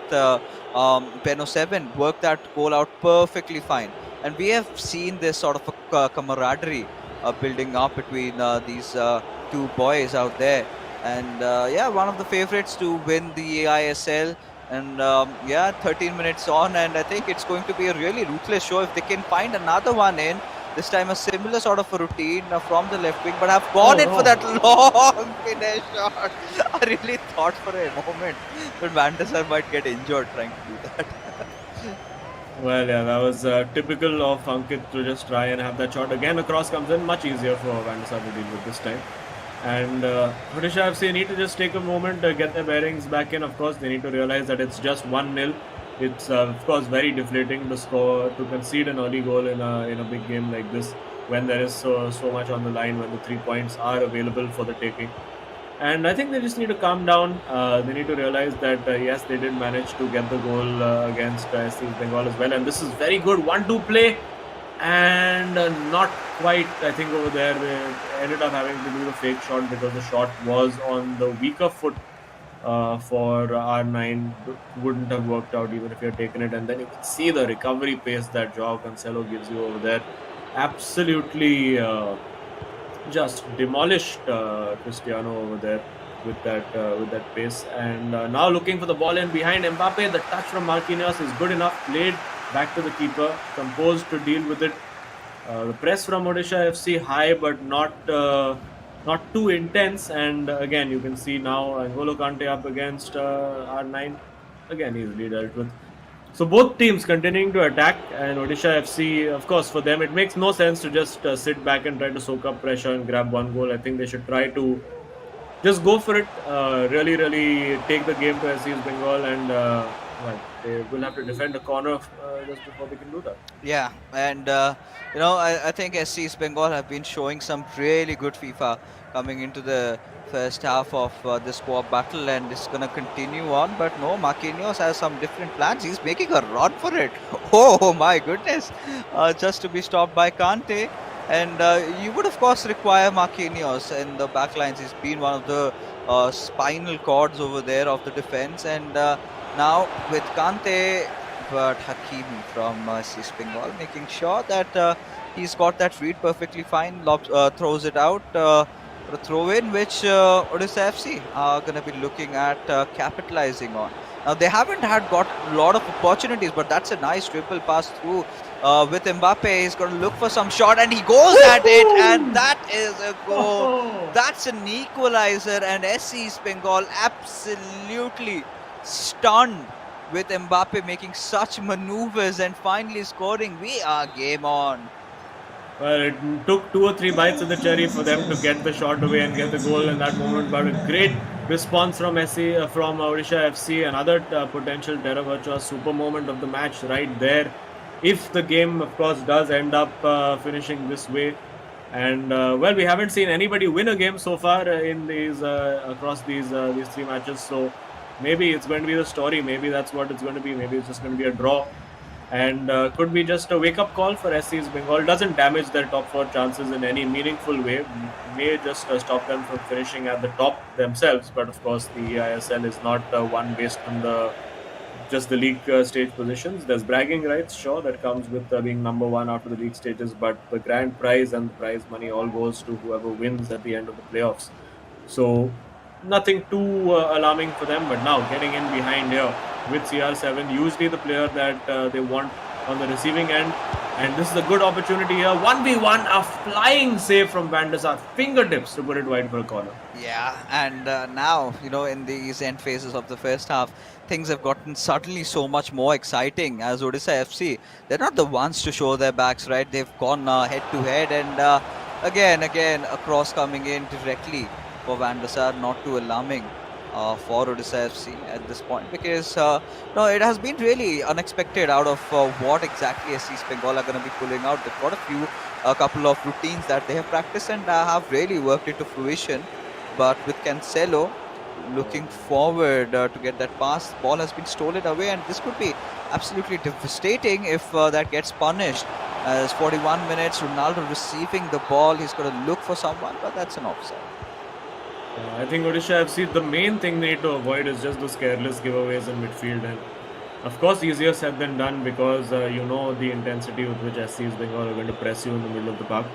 Peno 7 worked that goal out perfectly fine. And we have seen this sort of a camaraderie building up between these two boys out there, and one of the favorites to win the eISL. And 13 minutes on, and I think it's going to be a really ruthless show if they can find another one in. This time a similar sort of a routine from the left wing, but I've gone in for that long finish shot. I really thought for a moment that Van der Sar might get injured trying to do that. Well, yeah, that was typical of Ankit to just try and have that shot. Again, a cross comes in, much easier for Van der Sar to deal with this time. And Odisha FC need to just take a moment to get their bearings back in. Of course, they need to realize that it's just 1-0. It's of course very deflating to concede an early goal in a big game like this. when there is so much on the line, when the 3 points are available for the taking. And I think they just need to calm down. They need to realize that yes, they did manage to get the goal against SC Bengal as well. And this is very good 1-2 play, and not quite. I think over there they ended up having to do the fake shot because the shot was on the weaker foot for R9. Wouldn't have worked out even if you had taken it. And then you can see the recovery pace that Joao Cancelo gives you over there. Absolutely just demolished Cristiano over there with that pace. And now looking for the ball in behind Mbappe. The touch from Marquinhos is good enough. Played back to the keeper, composed to deal with it. The press from Odisha FC high, but not too intense. And again, you can see now N'Golo Kante up against R9. Again, easily dealt with. So both teams continuing to attack, and Odisha FC, of course, for them it makes no sense to just sit back and try to soak up pressure and grab one goal. I think they should try to just go for it, really take the game to SC's Bengal, and well, they will have to defend a corner just before they can do that. Yeah, and I think SC East Bengal have been showing some really good FIFA coming into the first half of this squad battle, and it's gonna continue on. But no, Marquinhos has some different plans. He's making a run for it. Oh my goodness! Just to be stopped by Kante, and you would of course require Marquinhos in the back lines. He's been one of the spinal cords over there of the defense, and now with Kante. But Hakimi from East Bengal making sure that he's got that read perfectly fine, throws it out for a throw in, which Odisha FC are going to be looking at capitalizing on. Now they haven't got a lot of opportunities, but that's a nice triple pass through with Mbappe. He's going to look for some shot, and he goes at it, and that is a goal. That's an equalizer, and SC East Bengal absolutely stunned with Mbappe making such maneuvers and finally scoring. We are game on. Well, it took 2 or 3 bites of the cherry for them to get the shot away and get the goal in that moment. But a great response from from Odisha FC. Another potential Terra Virtua super moment of the match right there. If the game, of course, does end up finishing this way. And well, we haven't seen anybody win a game so far in these across these 3 matches. So maybe it's going to be the story. Maybe that's what it's going to be. Maybe it's just going to be a draw. And could be just a wake-up call for SC's Bengal. Doesn't damage their top 4 chances in any meaningful way. May just stop them from finishing at the top themselves. But of course, the eISL is not one based on just the league stage positions. There's bragging rights, sure, that comes with being number 1 after the league stages. But the grand prize and the prize money all goes to whoever wins at the end of the playoffs. So nothing too alarming for them, but now getting in behind here with CR7, usually the player that they want on the receiving end, and this is a good opportunity here. 1v1, a flying save from Van der Sar, fingertips to put it wide for a corner. Yeah, and now, in these end phases of the first half, things have gotten suddenly so much more exciting as Odisha FC. They're not the ones to show their backs, right? They've gone head to head, and again, a cross coming in directly for Van der Sar, not too alarming for Odisha FC at this point, because no, it has been really unexpected out of what exactly SC Bengal are going to be pulling out. They've got a couple of routines that they have practiced and have really worked into fruition. But with Cancelo looking forward to get that pass, ball has been stolen away, and this could be absolutely devastating if that gets punished. As 41 minutes, Ronaldo receiving the ball, he's going to look for someone, but that's an offside. I think Odisha FC, the main thing they need to avoid is just those careless giveaways in midfield. And of course, easier said than done, because you know the intensity with which SC's Bengal are going to press you in the middle of the park.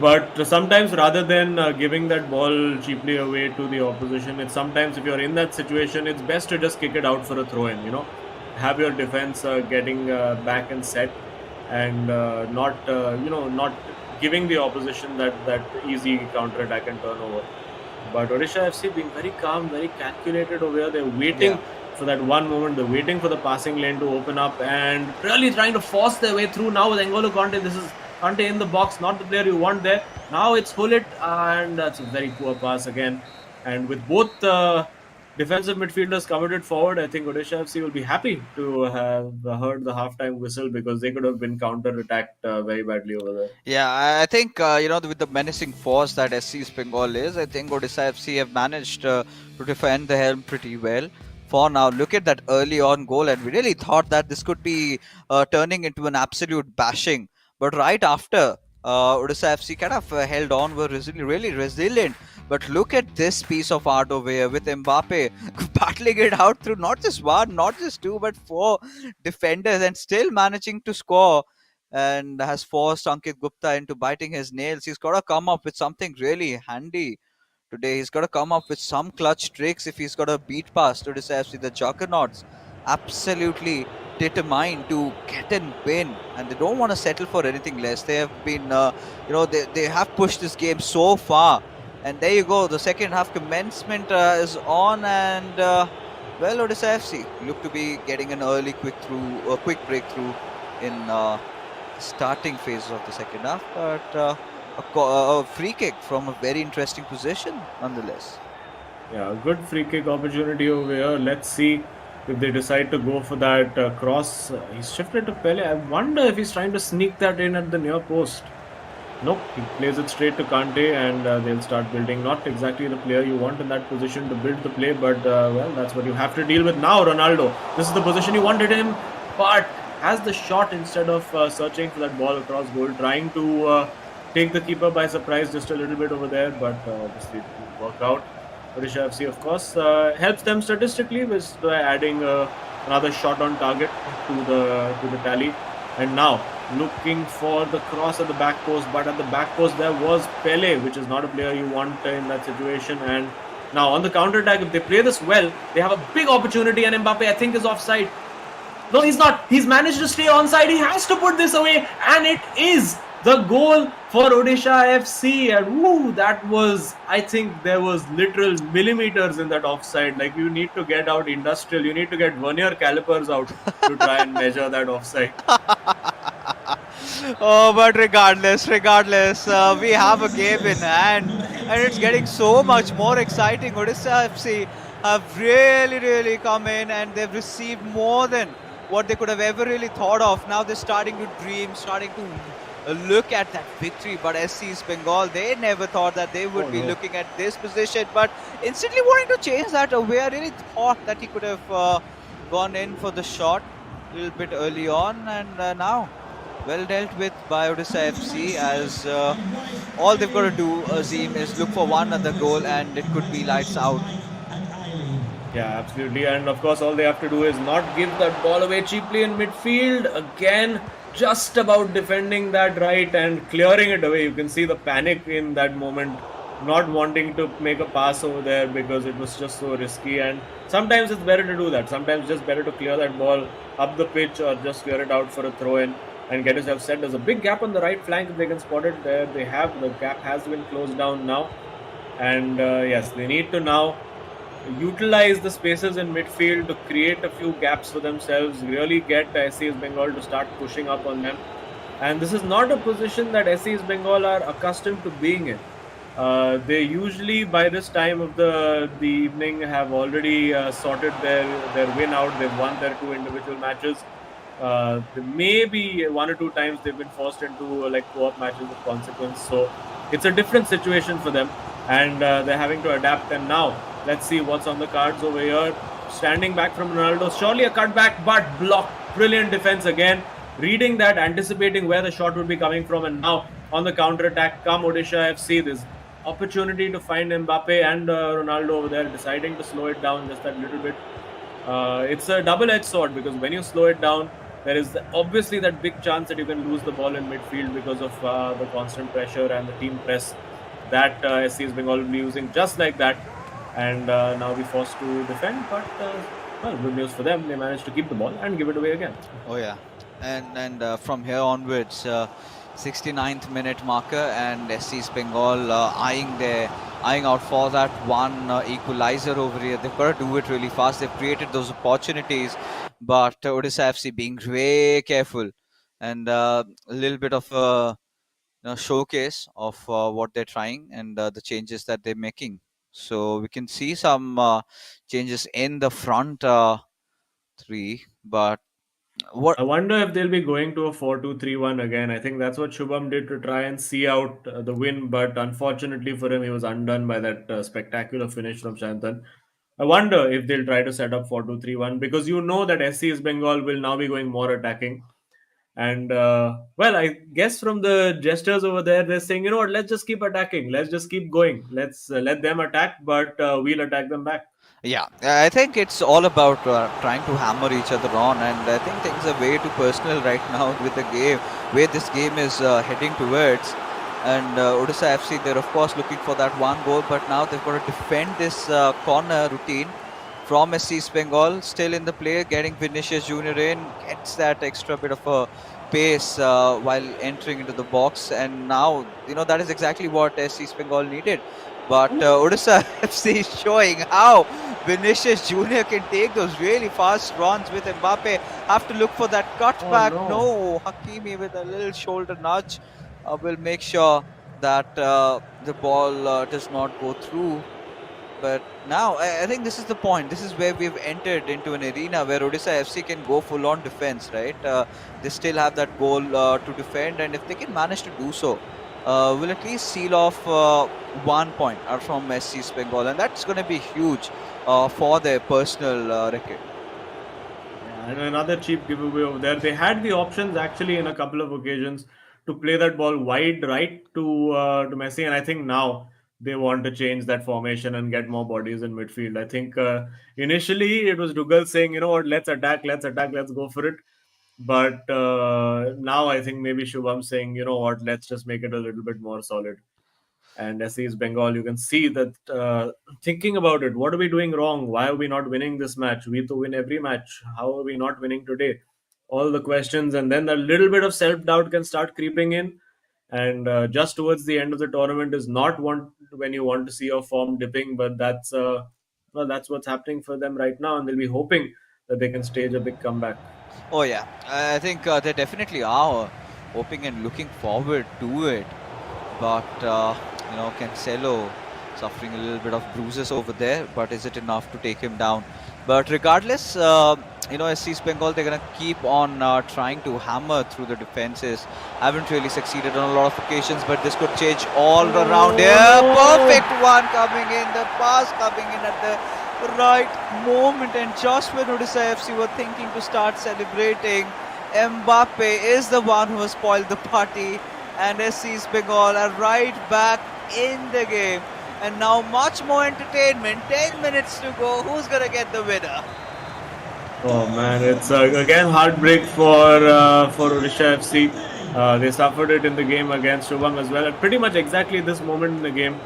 But sometimes, rather than giving that ball cheaply away to the opposition, it's sometimes, if you're in that situation, it's best to just kick it out for a throw-in. Have your defense getting back and set, and not giving the opposition that easy counter-attack and turnover. But Odisha FC being very calm, very calculated over here. They're waiting for that one moment. They're waiting for the passing lane to open up and really trying to force their way through. Now with N'Golo Kante, this is Kante in the box, not the player you want there. Now it's Hullet, and that's a very poor pass again. And with both defensive midfielders committed forward, I think Odisha FC will be happy to have heard the halftime whistle because they could have been counter-attacked very badly over there. Yeah, I think with the menacing force that SC's Bengal is, I think Odisha FC have managed to defend the helm pretty well. For now, look at that early on goal, and we really thought that this could be turning into an absolute bashing. But right after, Odisha FC kind of held on, were really resilient. But look at this piece of art over here with Mbappe battling it out through not just one, not just two, but four defenders, and still managing to score, and has forced Ankit Gupta into biting his nails. He's got to come up with something really handy today. He's got to come up with some clutch tricks if he's got to beat past Odisha FC. The Juggernauts absolutely determined to get and win, and they don't want to settle for anything less. They have been, they have pushed this game so far. And there you go. The second half commencement is on, and Odisha FC look to be getting an early quick breakthrough in starting phases of the second half, but a free kick from a very interesting position nonetheless. Yeah, a good free kick opportunity over here. Let's see if they decide to go for that cross. He's shifted to Pele. I wonder if he's trying to sneak that in at the near post. Nope, he plays it straight to Kante, and they'll start building. Not exactly the player you want in that position to build the play, but that's what you have to deal with now, Ronaldo. This is the position you wanted him, but has the shot instead of searching for that ball across goal, trying to take the keeper by surprise just a little bit over there, but obviously it didn't work out. Odisha FC, of course, helps them statistically with adding another shot on target to the tally. And now looking for the cross at the back post, but at the back post there was Pele, which is not a player you want in that situation. And now on the counter attack, if they play this well, they have a big opportunity, and Mbappe, I think, is offside. No, he's not. He's managed to stay onside. He has to put this away, and it is the goal for Odisha FC. And woo, that was, I think there was literal millimeters in that offside. Like, you need to get out industrial, you need to get vernier calipers out to try and measure that offside. Oh, but regardless, we have a game in hand, and it's getting so much more exciting. Odisha FC have really come in, and they've received more than what they could have ever really thought of. Now they're starting to dream, starting to look at that victory. But SC's Bengal, they never thought that they would be looking at this position, but instantly wanting to change that away. I really thought that he could have gone in for the shot a little bit early on, and now well dealt with by Odisha FC, as all they've got to do, Azim, is look for one other goal, and it could be lights out. Yeah, absolutely. And of course, all they have to do is not give that ball away cheaply in midfield. Again, just about defending that right and clearing it away. You can see the panic in that moment, not wanting to make a pass over there because it was just so risky. And sometimes it's better to do that. Sometimes it's just better to clear that ball up the pitch or just clear it out for a throw in and get yourself set. There's a big gap on the right flank. If they can spot it there, they have. The gap has been closed down now. And yes, they need to now utilize the spaces in midfield to create a few gaps for themselves, really get SC's Bengal to start pushing up on them. And this is not a position that SC's Bengal are accustomed to being in. They usually, by this time of the evening, have already sorted their win out. They've won their two individual matches. Maybe one or two times they've been forced into like co-op matches of consequence. So it's a different situation for them, and they're having to adapt. And now let's see what's on the cards over here. Standing back from Ronaldo, surely a cutback, but blocked. Brilliant defense again. Reading that, anticipating where the shot would be coming from, and now on the counter attack come Odisha FC. This opportunity to find Mbappe and Ronaldo over there, deciding to slow it down just that little bit. It's a double-edged sword, because when you slow it down, there is obviously that big chance that you can lose the ball in midfield because of the constant pressure and the team press that SC is being already using just like that. And now we're forced to defend, but well, good news for them. They managed to keep the ball and give it away again. Oh yeah, and from here onwards, 69th minute marker, and SC's Bengal eyeing out for that one equalizer over here. They've got to do it really fast. They've created those opportunities, but Odisha FC being very careful, and a little bit of a showcase of what they're trying and the changes that they're making. So we can see some changes in the front three. But what? I wonder if they'll be going to a 4-2-3-1 again. I think that's what Shubham did to try and see out the win, but unfortunately for him, he was undone by that spectacular finish from Shantan. I wonder if they'll try to set up 4-2-3-1 because you know that SC's Bengal will now be going more attacking. And well, I guess from the gestures over there, they're saying, you know what, let's just keep attacking. Let's just keep going. Let's let them attack, but we'll attack them back. Yeah, I think it's all about trying to hammer each other on, and I think things are way too personal right now with the game, where this game is heading towards. And Odisha FC, they're of course looking for that one goal, but now they've got to defend this corner routine from SC East Bengal. Still in the play, getting Vinicius Junior in, gets that extra bit of a pace while entering into the box, and now that is exactly what SC East Bengal needed. But Odisha FC is showing how Vinicius Junior can take those really fast runs with Mbappe. Have to look for that cutback. Oh, No, Hakimi with a little shoulder nudge will make sure that the ball does not go through. But now I think this is the point. This is where we've entered into an arena where Odisha FC can go full on defense, right? They still have that goal to defend, and if they can manage to do so, will at least seal off 1 point out from SC East Bengal, and that's going to be huge for their personal record. And another cheap giveaway over there. They had the options actually in a couple of occasions to play that ball wide right to Messi, and I think now they want to change that formation and get more bodies in midfield. I think initially it was Dougal saying, you know what, let's attack, let's go for it. But now I think maybe Shubham saying, you know what, let's just make it a little bit more solid. And SC's Bengal, you can see that thinking about it, what are we doing wrong? Why are we not winning this match? We to win every match. How are we not winning today? All the questions, and then a little bit of self-doubt can start creeping in. And just towards the end of the tournament is not when you want to see your form dipping, but that's that's what's happening for them right now, and they'll be hoping that they can stage a big comeback. Oh yeah, I think they definitely are hoping and looking forward to it. But Cancelo suffering a little bit of bruises over there, but is it enough to take him down? But regardless, SC East Bengal, they're gonna keep on trying to hammer through the defenses. Haven't really succeeded on a lot of occasions, but this could change all around here. Perfect one coming in, the pass coming in at the right moment, and just when Odisha FC were thinking to start celebrating, Mbappe is the one who has spoiled the party, and SC East Bengal are right back in the game. And now much more entertainment. 10 minutes to go. Who's gonna get the winner? Oh man, it's again heartbreak for Odisha FC. They suffered it in the game against Shubham as well, at pretty much exactly this moment in the game.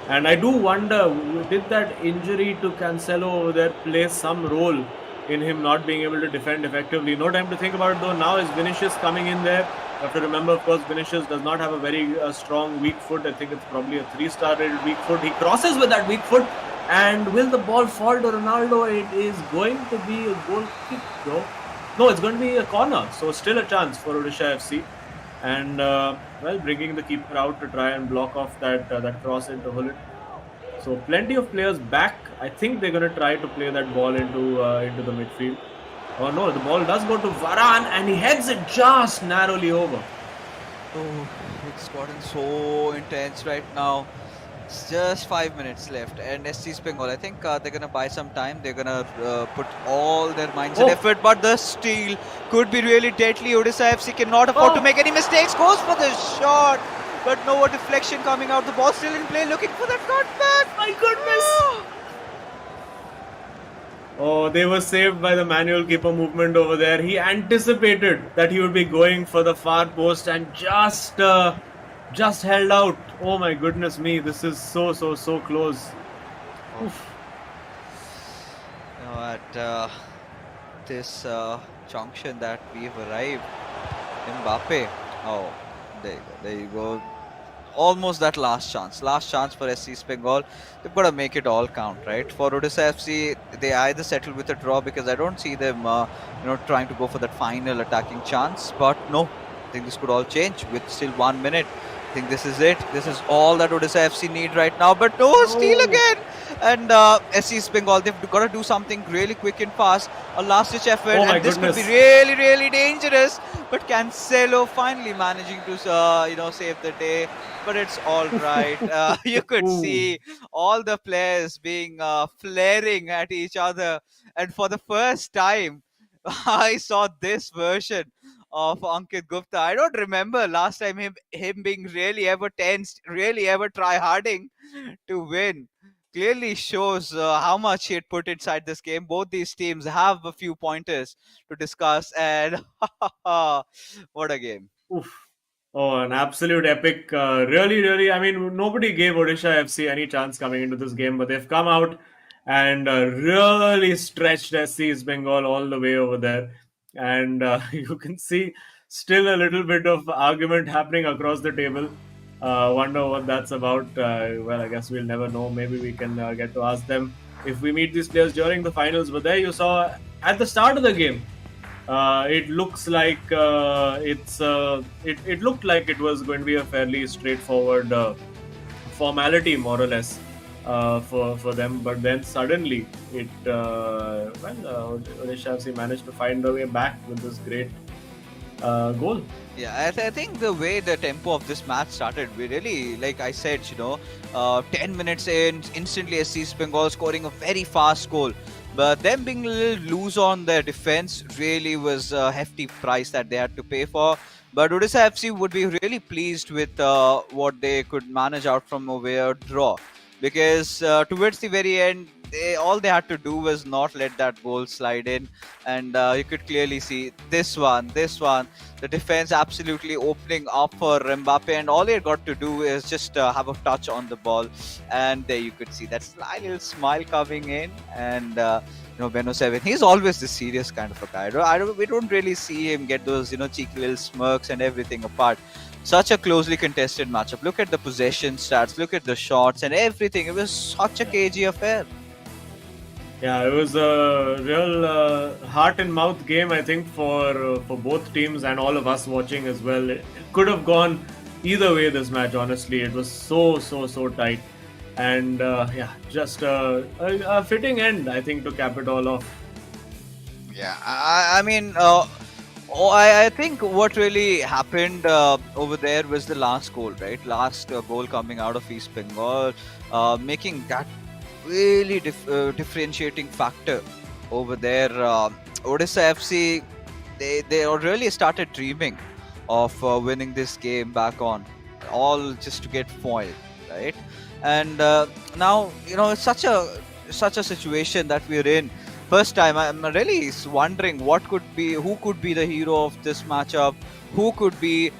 And I do wonder, did that injury to Cancelo over there play some role in him not being able to defend effectively? No time to think about it though. Now is Vinicius coming in there. You have to remember, of course, Vinicius does not have a very strong weak foot. I think it's probably a 3-star rated weak foot. He crosses with that weak foot. And will the ball fall to Ronaldo? It is going to be a goal kick though. No, it's going to be a corner. So still a chance for Odisha FC. And well, bringing the keeper out to try and block off that cross into Hullet. So plenty of players back. I think they're going to try to play that ball into the midfield. Oh no, the ball does go to Varane and he heads it just narrowly over. Oh, it's gotten so intense right now. It's just 5 minutes left, and SC Bengal, I think they're going to buy some time. They're going to put all their minds and effort, but the steal could be really deadly. Odisha FC cannot afford to make any mistakes. Goes for the shot, but no deflection coming out. The ball still in play, looking for that cutback. My goodness! Oh, they were saved by the manual keeper movement over there. He anticipated that he would be going for the far post and just held out. Oh my goodness me, this is so close. Oof. At this junction that we've arrived, Mbappe. Oh, there you go. Almost that last chance for SC East Bengal. They've got to make it all count, right? For Odisha FC, they either settle with a draw, because I don't see them, trying to go for that final attacking chance. But no, I think this could all change with still 1 minute. I think this is it. This is all that Odisha FC need right now. But no, steal again. And SC Bengal, they've got to do something really quick and fast. A last-ditch effort, Oh my and this could be goodness. really, really dangerous. But Cancelo finally managing to, save the day. But it's all right. You could Ooh. see all the players being flaring at each other, and for the first time, I saw this version of Ankit Gupta. I don't remember last time him being really ever tensed, really ever try harding to win. Clearly shows how much he had put inside this game. Both these teams have a few pointers to discuss, and what a game! Oof. Oh, an absolute epic. Really, really. I mean, nobody gave Odisha FC any chance coming into this game, but they've come out and really stretched SC's Bengal all the way over there. And you can see still a little bit of argument happening across the table. Wonder what that's about. Well, I guess we'll never know. Maybe we can get to ask them if we meet these players during the finals. But there you saw at the start of the game. It looks like it looked like it was going to be a fairly straightforward formality, more or less, for them. But then suddenly, Odisha FC managed to find their way back with this great goal. Yeah, I think the way the tempo of this match started, we really, like I said, 10 minutes in, instantly SC Bengal scoring a very fast goal. But them being a little loose on their defense really was a hefty price that they had to pay for. But Odisha FC would be really pleased with what they could manage out from a weird draw. Because towards the very end, all they had to do was not let that goal slide in. And you could clearly see this one, the defense absolutely opening up for Mbappe. And all he got to do is just have a touch on the ball. And there you could see that sly little smile coming in. And Beno Seven, he's always this serious kind of a guy. We don't really see him get those, cheeky little smirks and everything apart. Such a closely contested matchup. Look at the possession stats, look at the shots and everything. It was such a cagey affair. Yeah, it was a real heart and mouth game, I think, for both teams and all of us watching as well. It could have gone either way this match, honestly. It was so tight. And just a fitting end, I think, to cap it all off. Yeah, I think what really happened over there was the last goal, right? Last goal coming out of East Bengal, making that really differentiating factor over there. Odisha FC, they really started dreaming of winning this game back on, all just to get foiled, right? And now it's such a situation that we're in. First time, I'm really wondering who could be the hero of this matchup, what could be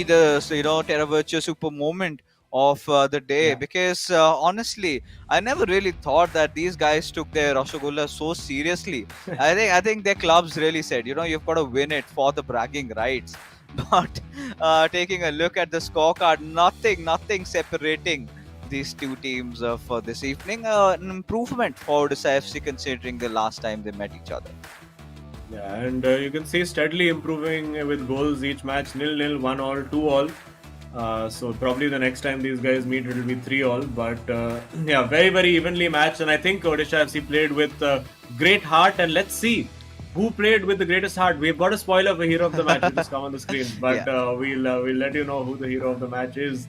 the Terra Virtue super moment of the day. Yeah. Because honestly, I never really thought that these guys took their Rasgulla so seriously. I think their clubs really said, you've got to win it for the bragging rights. But taking a look at the scorecard, nothing separating these two teams for this evening. An improvement for Odisha FC considering the last time they met each other. Yeah, and you can see steadily improving with goals each match, 0-0, 1-1, 2-1. So probably the next time these guys meet, it will be 3-3. But very, very evenly matched. And I think Odisha FC played with great heart. And let's see who played with the greatest heart. We've got a spoiler for hero of the match, which is come on the screen. But we'll let you know who the hero of the match is.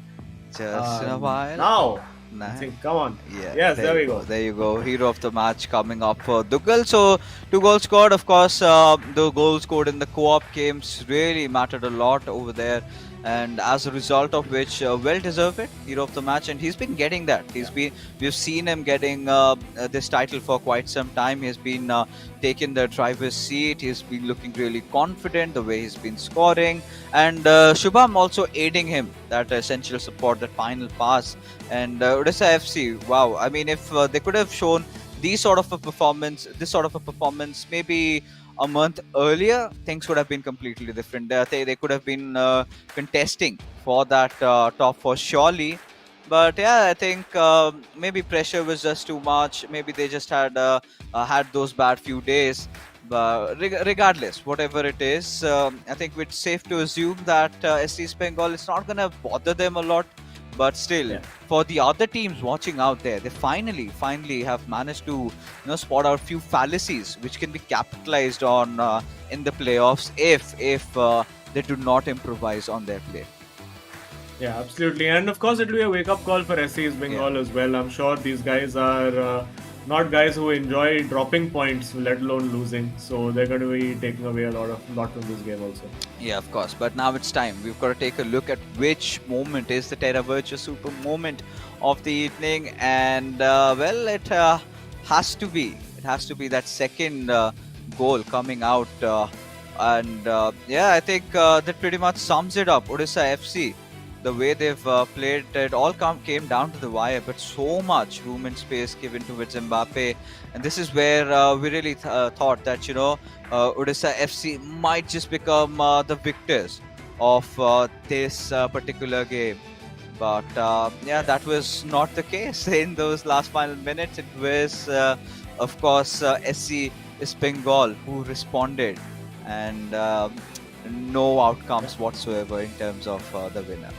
Just in a while. Now. Nah. I think, come on. Yeah, yes, there we go. There you go. Hero of the match coming up for Dugal. So 2 goals scored. Of course, the goals scored in the co-op games really mattered a lot over there. And as a result of which, well deserved it, hero of the match, and he's been getting that. We've seen him getting this title for quite some time. He's been taking the driver's seat. He's been looking really confident the way he's been scoring, and Shubham also aiding him, that essential support, that final pass. And Odisha FC, wow! I mean, if they could have shown this sort of a performance, maybe a month earlier, things could have been completely different. They could have been contesting for that top for surely. But yeah, I think maybe pressure was just too much. Maybe they just had those bad few days. But regardless, whatever it is, I think it's safe to assume that SC Bengal is not going to bother them a lot But still, Yeah. for the other teams watching out there, they finally have managed to spot out a few fallacies which can be capitalized on in the playoffs if they do not improvise on their play. Yeah, absolutely. And of course, it will be a wake up call for SCEB Bengal as well. I'm sure these guys are not guys who enjoy dropping points, let alone losing. So they're going to be taking away a lot from this game also. Yeah, of course. But now it's time. We've got to take a look at which moment is the Terra Virtua Super moment of the evening. And, well, it has to be. It has to be that second goal coming out. Yeah, I think that pretty much sums it up. Odisha FC, the way they've played, it all came down to the wire, but so much room and space given towards Mbappe. And this is where we really thought that, Odisha FC might just become the victors of this particular game. But yeah, that was not the case in those last final minutes. It was, of course, SC is Bengal who responded, and no outcomes whatsoever in terms of the winner.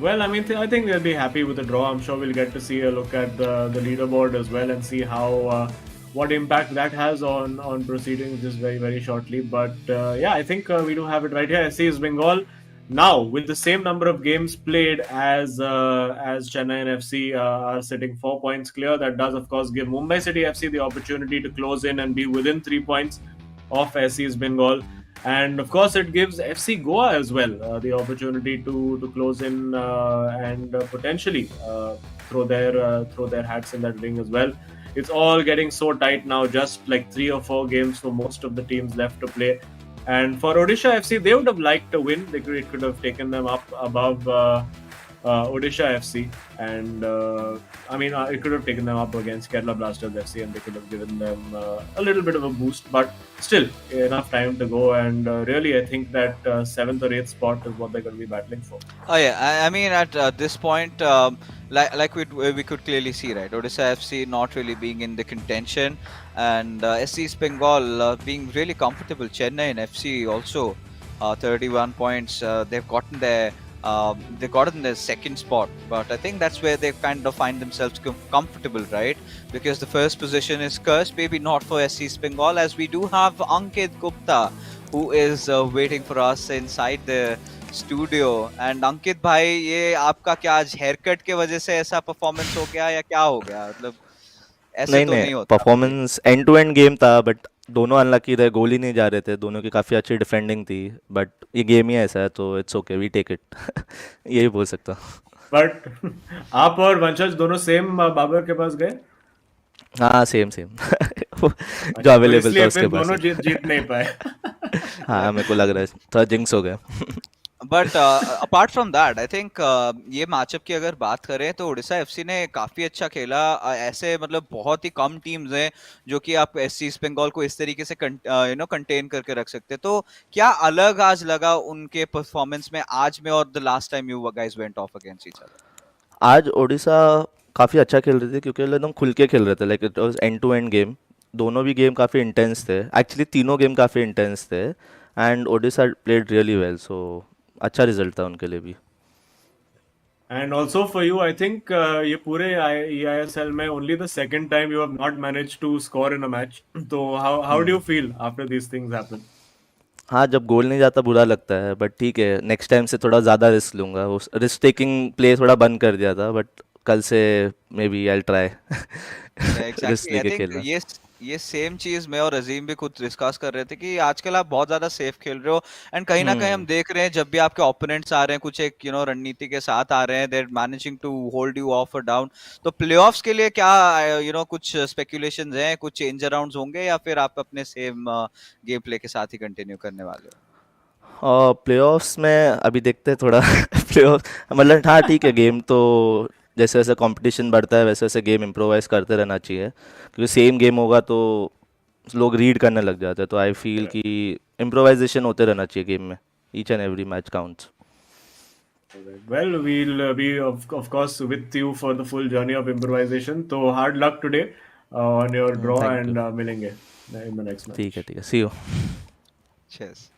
Well, I mean, I think they'll be happy with the draw. I'm sure we'll get to see a look at the leaderboard as well and see how what impact that has on proceedings just very shortly. But yeah, I think we do have it right here. SCEB Bengal now with the same number of games played as Chennai and FC are sitting 4 points clear. That does, of course, give Mumbai City FC the opportunity to close in and be within 3 points of SCEB Bengal. And of course, it gives FC Goa as well the opportunity to close in and potentially throw their hats in that ring as well. It's all getting so tight now, just like 3 or 4 games for most of the teams left to play. And for Odisha FC, they would have liked a win. It could have taken them up above Odisha FC, and I mean, it could have taken them up against Kerala Blasters FC, and they could have given them a little bit of a boost. But still, enough time to go, and really, I think that 7th or 8th spot is what they're going to be battling for. Oh yeah, I mean at this point, like we could clearly see, right, Odisha FC not really being in the contention, and SCEB Bengal being really comfortable. Chennai and FC also 31 points. They've gotten their they got in the second spot, but I think that's where they kind of find themselves comfortable, right? Because the first position is cursed, maybe not for SCEB Bengal, as we do have Ankit Gupta, who is waiting for us inside the studio and Ankit भाई, ये आपका क्या आज hair cut के वजह से ऐसा performance हो गया या क्या हो गया? मतलब ऐसे नहीं तो नहीं नहीं होता। Performance end to end game था, बट दोनों अनलकी रहे, गोल ही नहीं जा रहे थे। दोनों की काफ़ी अच्छी डिफेंडिंग थी, बट ये गेम ही ऐसा है तो it's okay, we take it. यही बोल सकता हूँ। बट आप और वंशज दोनों सेम बाबर के पास गए? हाँ सेम सेम जो अवेलेबल था उसके पास। दोनों जीत नहीं पाए। हाँ मेरे को लग रहा है थोड़ा जिंक्स हो गया। But apart from that, I think ये मैचअप की अगर बात करें तो उड़ीसा एफसी ने काफी अच्छा खेला। ऐसे मतलब बहुत ही कम टीम्स हैं जो कि आप SCEB बंगाल को इस तरीके से कंटेन करके रख सकते। तो क्या अलग आज लगा उनके परफॉर्मेंस में आज में और the last time you guys went of against each other? आज ओडिशा काफ़ी अच्छा खेल रहे थे क्योंकि एकदम खुल के खेल रहे थे, like it was end to end game. दोनों भी गेम काफ़ी इंटेंस थे, एक्चुअली तीनों गेम काफ़ी इंटेंस थे, and Odisha played really well, so अच्छा रिजल्ट था उनके लिए भी। And also for you, I think ये पूरे eISL में only the second time you have not managed to score in a match. So how do you feel after these things happen? हाँ जब गोल नहीं जाता बुरा लगता है, बट ठीक है नेक्स्ट टाइम से थोड़ा ज़्यादा रिस्क लूँगा। वो रिस्क टेकिंग प्ले थोड़ा बंद कर दिया था, बट कल से maybe I try risk exactly, I लेके थिंक खेलना। ये सेम चीज मैं और अजीम भी खुद डिस्कस कर रहे थे कि आजकल आप बहुत ज्यादा सेफ खेल रहे हो, एंड कहीं ना कहीं हम देख रहे हैं जब भी आपके ओपोनेंट्स आ रहे हैं कुछ एक रणनीति के साथ आ रहे हैं, they are managing to hold you off और डाउन। तो प्लेऑफ्स के लिए क्या कुछ स्पेकुलेशंस हैं, कुछ चेंज अराउंड्स होंगे, या फिर आप अपने सेम गेम प्ले के साथ ही कंटिन्यू करने वाले हो? और प्लेऑफ्स में अभी देखते हैं थोड़ा प्लेऑफ मतलब हाँ ठीक है, गेम तो जैसे जैसे कंपटीशन बढ़ता है वैसे वैसे गेम इम्प्रोवाइज करते रहना चाहिए, क्योंकि सेम गेम होगा तो लोग रीड करने लग जाते हैं। तो आई फील कि इम्प्रोवाइजेशन होते रहना चाहिए गेम में, each and every match counts. Well, we'll be of course with you for the full journey of improvisation. So hard luck today on your draw, Thank and you। मिलेंगे in the next match. ठीक है, सी you. Chess,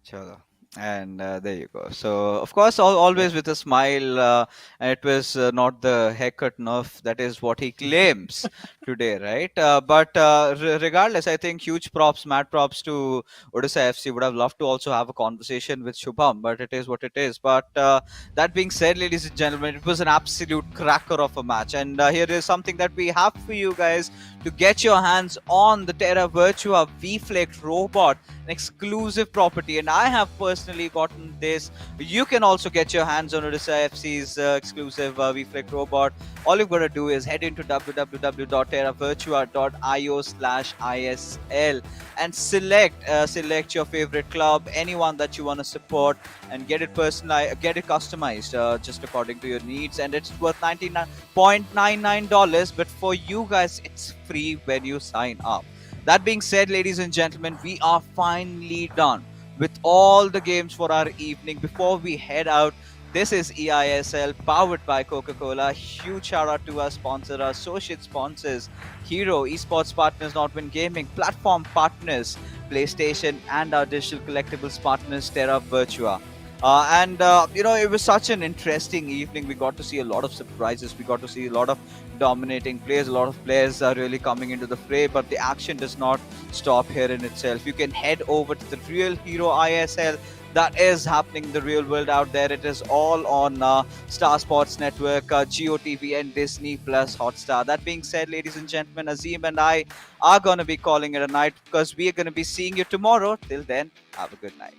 चलो। And there you go. So, of course, always with a smile. And it was not the haircut nerf. That is what he claims today, right? But regardless, I think huge props, mad props to Odisha FC. Would have loved to also have a conversation with Shubham, but it is what it is. But that being said, ladies and gentlemen, it was an absolute cracker of a match. And here is something that we have for you guys to get your hands on the Terra Virtua V-Flex robot, an exclusive property, and I have personally gotten this. You can also get your hands on Odisha FC's exclusive VFlick robot. All you've got to do is head into www.terravirtua.io/ISL and select your favorite club, anyone that you want to support, and get it personalized, get it customized just according to your needs. And it's worth $99.99, but for you guys, it's free when you sign up. That being said, ladies and gentlemen, we are finally done with all the games for our evening. Before we head out, this is eISL powered by Coca-Cola. Huge shout out to our sponsor, our associate sponsors, Hero, esports partners, Notwin Gaming, platform partners, PlayStation, and our digital collectibles partners, Terra Virtua. It was such an interesting evening. We got to see a lot of surprises. We got to see a lot of dominating players. A lot of players are really coming into the fray, but the action does not stop here in itself. You can head over to the Real Hero ISL that is happening in the real world out there. It is all on Star Sports Network, GeoTV, and Disney Plus Hotstar. That being said, ladies and gentlemen, Azim and I are going to be calling it a night because we are going to be seeing you tomorrow. Till then, have a good night.